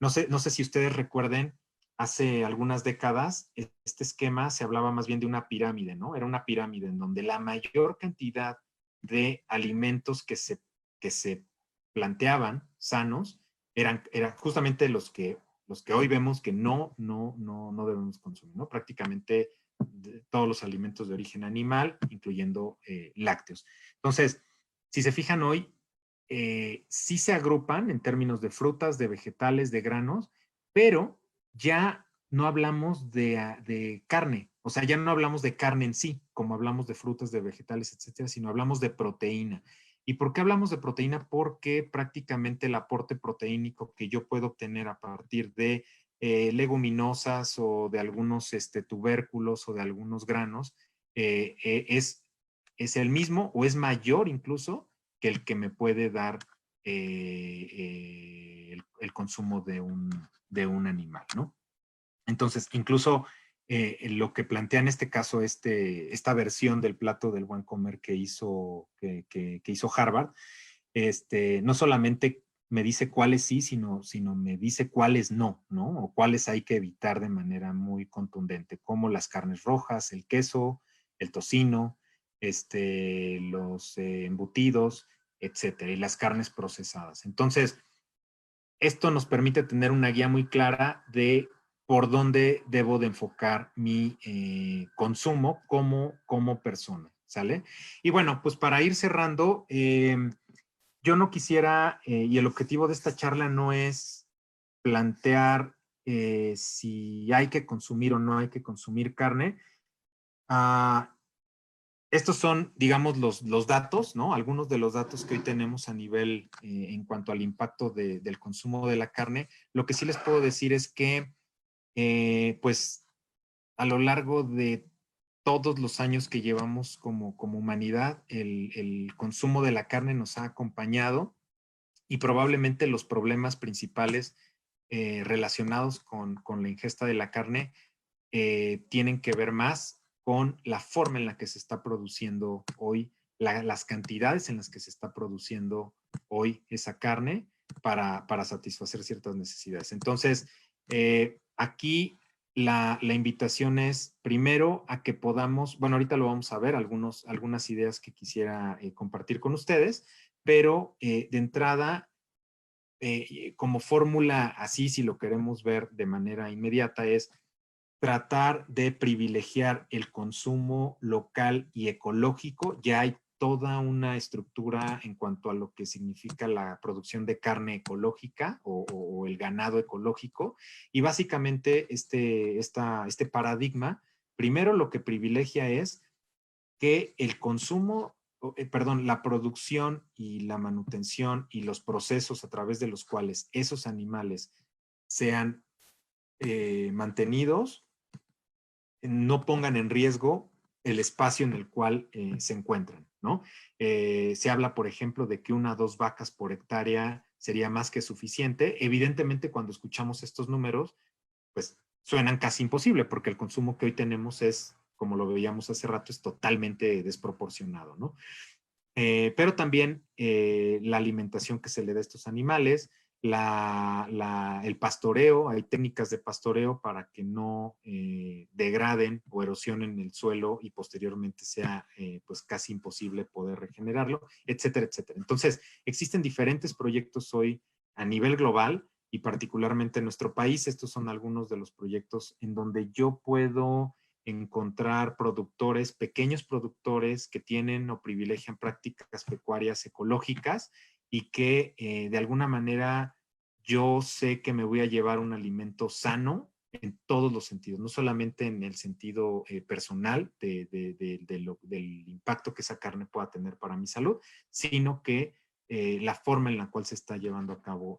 no sé si ustedes recuerden, hace algunas décadas, este esquema se hablaba más bien de una pirámide, ¿no? Era una pirámide en donde la mayor cantidad de alimentos que se planteaban sanos eran justamente los que hoy vemos que no debemos consumir, ¿no? Prácticamente todos los alimentos de origen animal, incluyendo lácteos. Entonces, si se fijan hoy, sí se agrupan en términos de frutas, de vegetales, de granos, pero ya no hablamos de carne, o sea, ya no hablamos de carne en sí, como hablamos de frutas, de vegetales, etcétera, sino hablamos de proteína. ¿Y por qué hablamos de proteína? Porque prácticamente el aporte proteínico que yo puedo obtener a partir de leguminosas o de algunos tubérculos o de algunos granos es el mismo o es mayor incluso que el que me puede dar el consumo de un animal, ¿no? Entonces, incluso lo que plantea en este caso esta versión del plato del buen comer que hizo Harvard, no solamente me dice cuáles sí, sino me dice cuáles no, ¿no? O cuáles hay que evitar de manera muy contundente, como las carnes rojas, el queso, el tocino, los embutidos, etcétera, y las carnes procesadas. Entonces, esto nos permite tener una guía muy clara de por dónde debo de enfocar mi consumo como persona, ¿sale? Y bueno, pues para ir cerrando, yo no quisiera, y el objetivo de esta charla no es plantear si hay que consumir o no hay que consumir carne. Ah, estos son, digamos, los datos, ¿no? Algunos de los datos que hoy tenemos a nivel en cuanto al impacto del consumo de la carne. Lo que sí les puedo decir es que, pues, a lo largo de todos los años que llevamos como humanidad, el consumo de la carne nos ha acompañado y probablemente los problemas principales relacionados con la ingesta de la carne tienen que ver más con la forma en la que se está produciendo hoy, las cantidades en las que se está produciendo hoy esa carne para satisfacer ciertas necesidades. Entonces, aquí la invitación es primero a que podamos, bueno, ahorita lo vamos a ver, algunas ideas que quisiera compartir con ustedes, pero de entrada, como fórmula así, si lo queremos ver de manera inmediata, es tratar de privilegiar el consumo local y ecológico. Ya hay toda una estructura en cuanto a lo que significa la producción de carne ecológica o el ganado ecológico. Y básicamente este paradigma, primero lo que privilegia es que el consumo, perdón, la producción y la manutención y los procesos a través de los cuales esos animales sean mantenidos no pongan en riesgo el espacio en el cual se encuentran, ¿no? Se habla, por ejemplo, de que 1 a 2 vacas por hectárea sería más que suficiente. Evidentemente, cuando escuchamos estos números, pues suenan casi imposible, porque el consumo que hoy tenemos es, como lo veíamos hace rato, es totalmente desproporcionado, ¿no? Pero también la alimentación que se le da a estos animales, el pastoreo, hay técnicas de pastoreo para que no degraden o erosionen el suelo y posteriormente sea pues casi imposible poder regenerarlo, etcétera, etcétera. Entonces, existen diferentes proyectos hoy a nivel global y particularmente en nuestro país. Estos son algunos de los proyectos en donde yo puedo encontrar productores, pequeños productores que tienen o privilegian prácticas pecuarias ecológicas y que de alguna manera yo sé que me voy a llevar un alimento sano en todos los sentidos, no solamente en el sentido personal del impacto que esa carne pueda tener para mi salud, sino que la forma en la cual se está llevando a cabo,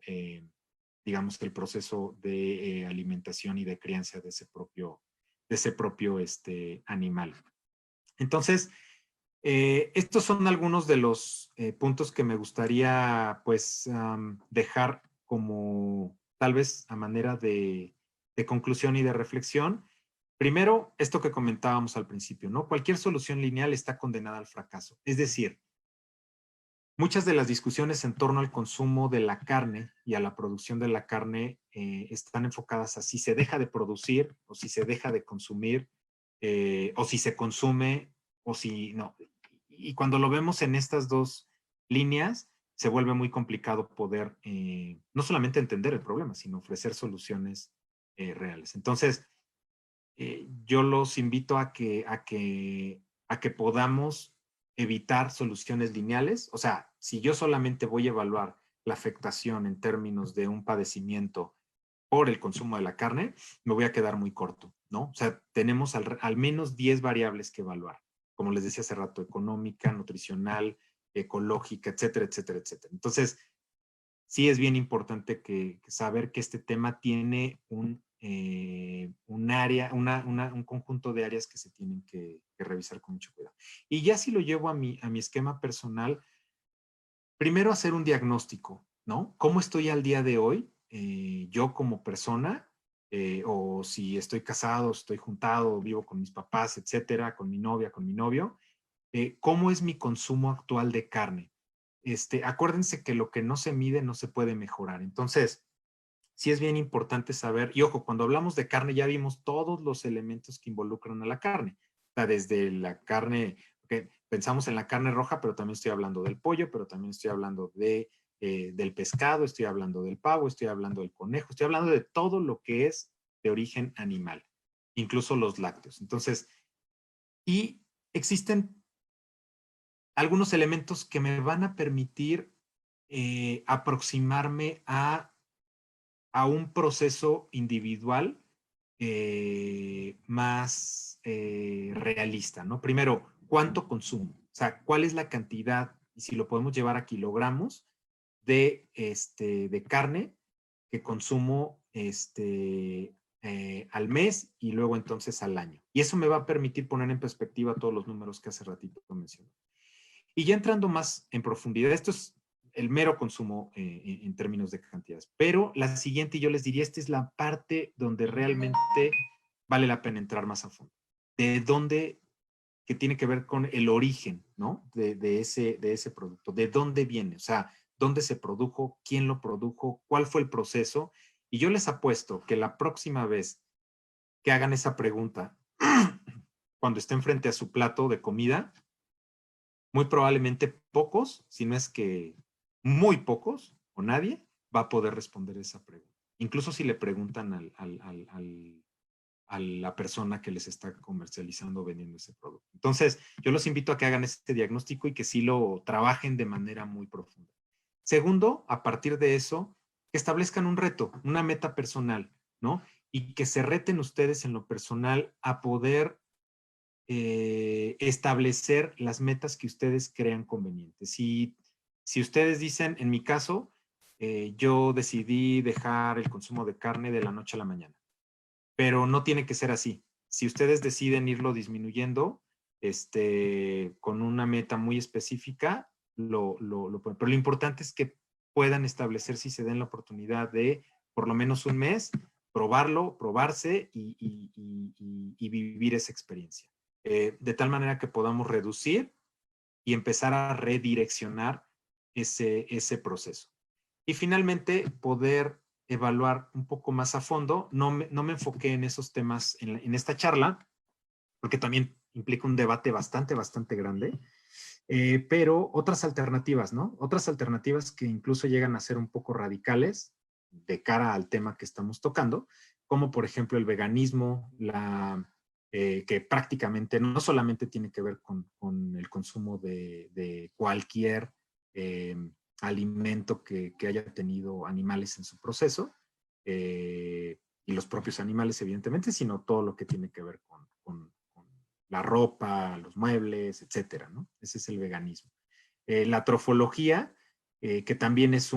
digamos, el proceso de alimentación y de crianza de ese propio animal. Entonces, estos son algunos de los puntos que me gustaría, pues, dejar como tal vez a manera de conclusión y de reflexión. Primero, esto que comentábamos al principio, ¿no? Cualquier solución lineal está condenada al fracaso. Es decir, muchas de las discusiones en torno al consumo de la carne y a la producción de la carne están enfocadas a si se deja de producir o si se deja de consumir o si se consume o si no. Y cuando lo vemos en estas dos líneas, se vuelve muy complicado poder no solamente entender el problema, sino ofrecer soluciones reales. Entonces, yo los invito a que podamos evitar soluciones lineales. O sea, si yo solamente voy a evaluar la afectación en términos de un padecimiento por el consumo de la carne, me voy a quedar muy corto, ¿no? O sea, tenemos al menos 10 variables que evaluar, como les decía hace rato, económica, nutricional, ecológica, etcétera, etcétera, etcétera. Entonces, sí es bien importante saber que este tema tiene un área, un conjunto de áreas que se tienen que revisar con mucho cuidado. Y ya si lo llevo a mi esquema personal, primero hacer un diagnóstico, ¿no? ¿Cómo estoy al día de hoy? Yo como persona, o si estoy casado, estoy juntado, vivo con mis papás, etcétera, con mi novia, con mi novio, ¿cómo es mi consumo actual de carne? Acuérdense que lo que no se mide no se puede mejorar. Entonces, sí es bien importante saber, y ojo, cuando hablamos de carne ya vimos todos los elementos que involucran a la carne. O sea, desde la carne, okay, pensamos en la carne roja, pero también estoy hablando del pollo, pero también estoy hablando del pescado, estoy hablando del pavo, estoy hablando del conejo, estoy hablando de todo lo que es de origen animal, incluso los lácteos. Entonces, y existen algunos elementos que me van a permitir aproximarme a un proceso individual más realista, ¿no? Primero, ¿cuánto consumo? O sea, ¿cuál es la cantidad, y si lo podemos llevar a kilogramos, de carne que consumo al mes y luego entonces al año? Y eso me va a permitir poner en perspectiva todos los números que hace ratito mencioné. Y ya entrando más en profundidad, esto es el mero consumo en términos de cantidades. Pero la siguiente, yo les diría, esta es la parte donde realmente vale la pena entrar más a fondo. De dónde, que tiene que ver con el origen, ¿no? De ese producto. ¿De dónde viene? O sea, ¿dónde se produjo? ¿Quién lo produjo? ¿Cuál fue el proceso? Y yo les apuesto que la próxima vez que hagan esa pregunta, cuando estén frente a su plato de comida, muy probablemente pocos, si no es que muy pocos o nadie, va a poder responder esa pregunta. Incluso si le preguntan a la persona que les está comercializando o vendiendo ese producto. Entonces, yo los invito a que hagan este diagnóstico y que sí lo trabajen de manera muy profunda. Segundo, a partir de eso, que establezcan un reto, una meta personal, ¿no? Y que se reten ustedes en lo personal a poder establecer las metas que ustedes crean convenientes. Si ustedes dicen, en mi caso, yo decidí dejar el consumo de carne de la noche a la mañana, pero no tiene que ser así. Si ustedes deciden irlo disminuyendo, con una meta muy específica, pero lo importante es que puedan establecer, si se den la oportunidad de por lo menos un mes, probarlo, probarse y vivir esa experiencia. De tal manera que podamos reducir y empezar a redireccionar ese proceso. Y finalmente, poder evaluar un poco más a fondo. No me enfoqué en esos temas en esta charla, porque también implica un debate bastante grande, pero otras alternativas, ¿no? Otras alternativas que incluso llegan a ser un poco radicales de cara al tema que estamos tocando, como por ejemplo el veganismo, que prácticamente no solamente tiene que ver con el consumo de cualquier alimento que haya tenido animales en su proceso, y los propios animales, evidentemente, sino todo lo que tiene que ver con la ropa, los muebles, etcétera, ¿no? Ese es el veganismo. La trofología, que también es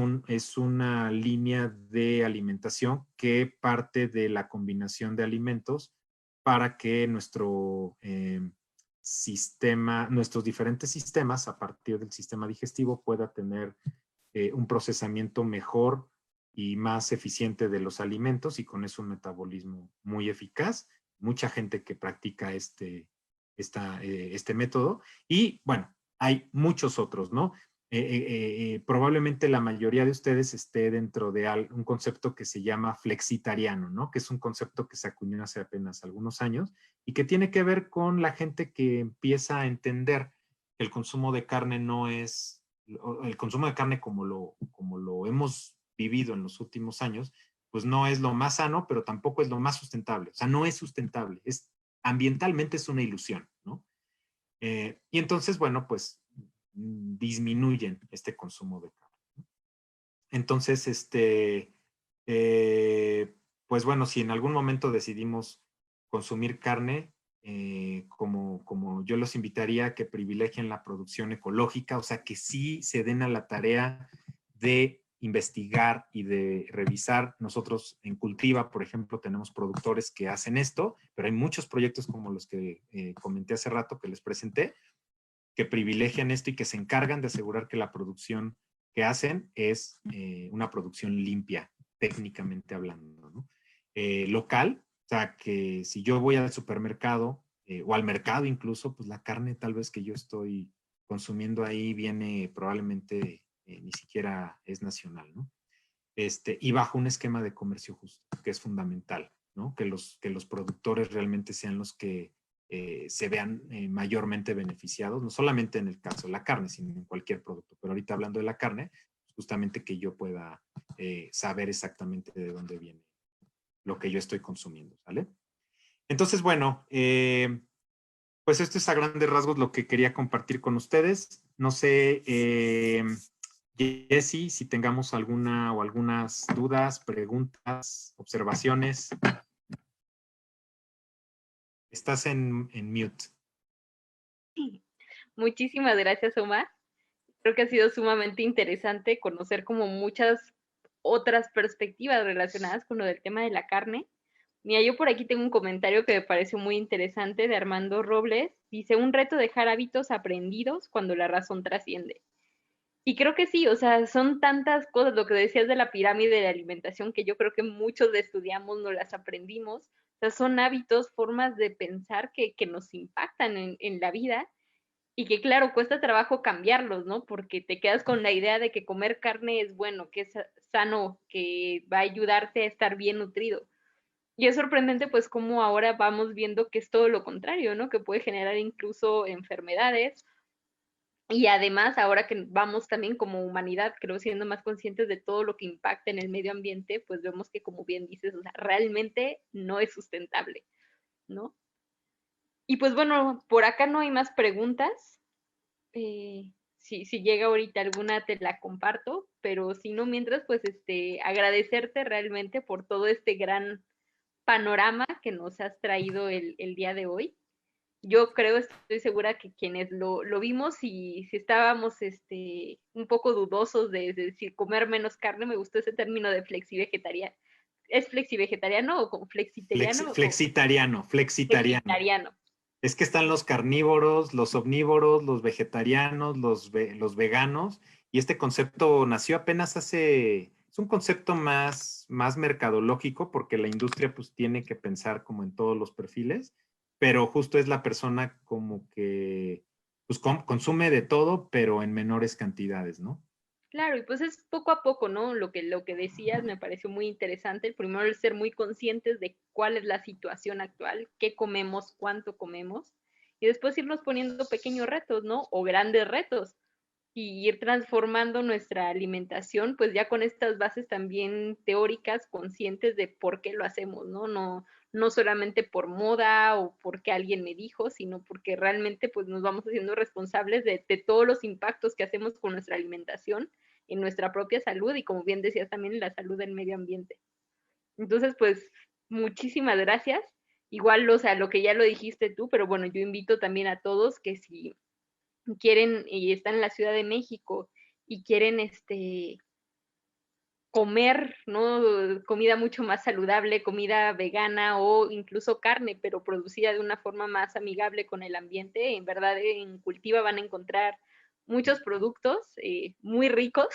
una línea de alimentación que parte de la combinación de alimentos para que nuestro sistema, nuestros diferentes sistemas, a partir del sistema digestivo, pueda tener un procesamiento mejor y más eficiente de los alimentos y con eso un metabolismo muy eficaz. Mucha gente que practica este método y bueno, hay muchos otros, ¿no? Probablemente la mayoría de ustedes esté dentro de un concepto que se llama flexitariano, ¿no? Que es un concepto que se acuñó hace apenas algunos años y que tiene que ver con la gente que empieza a entender que el consumo de carne no es, el consumo de carne como lo hemos vivido en los últimos años, pues no es lo más sano, pero tampoco es lo más sustentable. O sea, no es sustentable, ambientalmente es una ilusión, ¿no? Y entonces, bueno, pues disminuyen este consumo de carne. Entonces, pues bueno, si en algún momento decidimos consumir carne, como yo los invitaría a que privilegien la producción ecológica, o sea, que sí se den a la tarea de investigar y de revisar. Nosotros en Cultiva, por ejemplo, tenemos productores que hacen esto, pero hay muchos proyectos como los que comenté hace rato que les presenté, que privilegian esto y que se encargan de asegurar que la producción que hacen es una producción limpia, técnicamente hablando, ¿no? Local, o sea, que si yo voy al supermercado o al mercado incluso, pues la carne tal vez que yo estoy consumiendo ahí viene probablemente ni siquiera es nacional, ¿no? Y bajo un esquema de comercio justo, que es fundamental, ¿no? Que los productores realmente sean los que se vean mayormente beneficiados, no solamente en el caso de la carne, sino en cualquier producto. Pero ahorita hablando de la carne, justamente que yo pueda saber exactamente de dónde viene lo que yo estoy consumiendo, ¿sale? Entonces, bueno, pues esto es a grandes rasgos lo que quería compartir con ustedes. No sé, Jessy, si tengamos alguna o algunas dudas, preguntas, observaciones. Estás en mute. Muchísimas gracias, Omar. Creo que ha sido sumamente interesante conocer como muchas otras perspectivas relacionadas con lo del tema de la carne. Mira, yo por aquí tengo un comentario que me pareció muy interesante de Armando Robles. Dice, un reto dejar hábitos aprendidos cuando la razón trasciende. Y creo que sí, o sea, son tantas cosas, lo que decías de la pirámide de la alimentación, que yo creo que muchos de estudiamos, no las aprendimos. O sea, son hábitos, formas de pensar que nos impactan en la vida y que claro, cuesta trabajo cambiarlos, ¿no? Porque te quedas con la idea de que comer carne es bueno, que es sano, que va a ayudarte a estar bien nutrido. Y es sorprendente pues cómo ahora vamos viendo que es todo lo contrario, ¿no? Que puede generar incluso enfermedades. Y además, ahora que vamos también como humanidad, creo, siendo más conscientes de todo lo que impacta en el medio ambiente, pues vemos que, como bien dices, o sea, realmente no es sustentable, ¿no? Y pues bueno, por acá no hay más preguntas. Si llega ahorita alguna te la comparto, pero si no, mientras, pues agradecerte realmente por todo este gran panorama que nos has traído el día de hoy. Yo creo, estoy segura que quienes lo vimos y si estábamos un poco dudosos de decir comer menos carne, me gustó ese término de flexivegetariano. ¿Es flexivegetariano o como flexitariano? Flexitariano. Flexitariano. Es que están los carnívoros, los omnívoros, los vegetarianos, los veganos, y este concepto nació apenas es un concepto más mercadológico porque la industria pues tiene que pensar como en todos los perfiles, pero justo es la persona como que pues consume de todo, pero en menores cantidades, ¿no? Claro, y pues es poco a poco, ¿no? Lo que decías me pareció muy interesante. El primero, el ser muy conscientes de cuál es la situación actual, qué comemos, cuánto comemos, y después irnos poniendo pequeños retos, ¿no? O grandes retos, y ir transformando nuestra alimentación, pues ya con estas bases también teóricas, conscientes de por qué lo hacemos, ¿no? no solamente por moda o porque alguien me dijo, sino porque realmente pues nos vamos haciendo responsables de todos los impactos que hacemos con nuestra alimentación en nuestra propia salud y, como bien decías, también en la salud del medio ambiente. Entonces, pues, muchísimas gracias. Igual, o sea, lo que ya lo dijiste tú, pero bueno, yo invito también a todos que si quieren y están en la Ciudad de México y quieren comer, ¿no? Comida mucho más saludable, comida vegana o incluso carne, pero producida de una forma más amigable con el ambiente. En verdad, en Cultiva van a encontrar muchos productos muy ricos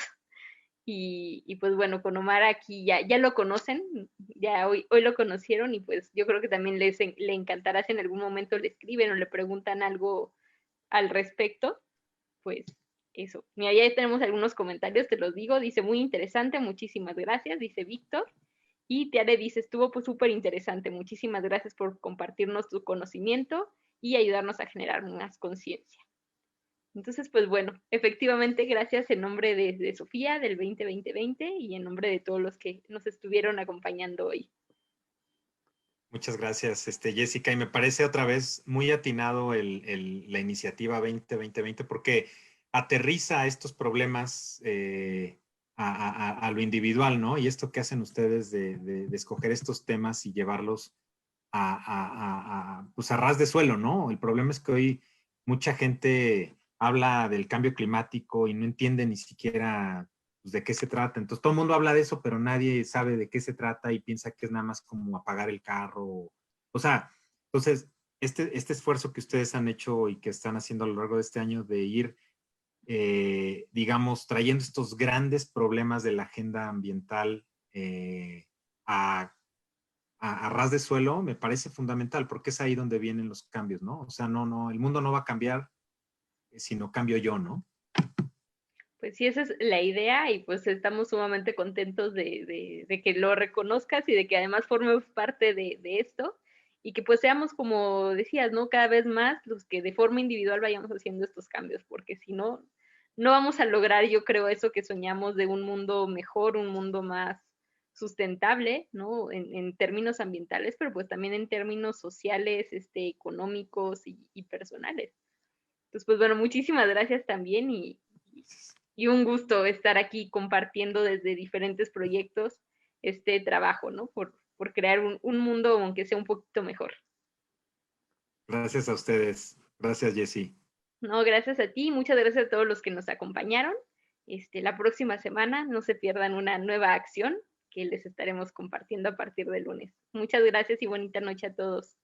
y pues bueno, con Omar aquí ya lo conocen, ya hoy lo conocieron y pues yo creo que también le encantará si en algún momento le escriben o le preguntan algo al respecto, pues eso. Mira, ya tenemos algunos comentarios, te los digo, dice muy interesante, muchísimas gracias, dice Víctor. Y Tiare dice, estuvo pues súper interesante, muchísimas gracias por compartirnos tu conocimiento y ayudarnos a generar más conciencia. Entonces, pues bueno, efectivamente, gracias en nombre de Sofía del 2020 y en nombre de todos los que nos estuvieron acompañando hoy. Muchas gracias, Jessica. Y me parece otra vez muy atinado la iniciativa 2020 porque aterriza estos problemas a lo individual, ¿no? Y esto que hacen ustedes de escoger estos temas y llevarlos pues a ras de suelo, ¿no? El problema es que hoy mucha gente habla del cambio climático y no entiende ni siquiera pues, de qué se trata. Entonces todo el mundo habla de eso, pero nadie sabe de qué se trata y piensa que es nada más como apagar el carro. O sea, entonces este esfuerzo que ustedes han hecho y que están haciendo a lo largo de este año de ir, digamos, trayendo estos grandes problemas de la agenda ambiental a ras de suelo, me parece fundamental, porque es ahí donde vienen los cambios, ¿no? O sea, no, el mundo no va a cambiar si no cambio yo, ¿no? Pues sí, esa es la idea y pues estamos sumamente contentos de que lo reconozcas y de que además formes parte de esto y que pues seamos, como decías, ¿no? Cada vez más los que de forma individual vayamos haciendo estos cambios, porque si no, no vamos a lograr, yo creo, eso que soñamos de un mundo mejor, un mundo más sustentable, ¿no? En términos ambientales, pero pues también en términos sociales, económicos y personales. Entonces, pues bueno, muchísimas gracias también y un gusto estar aquí compartiendo desde diferentes proyectos este trabajo, ¿no? Por crear un mundo aunque sea un poquito mejor. Gracias a ustedes. Gracias, Jessy. No, gracias a ti, muchas gracias a todos los que nos acompañaron. La próxima semana no se pierdan una nueva acción que les estaremos compartiendo a partir del lunes. Muchas gracias y bonita noche a todos.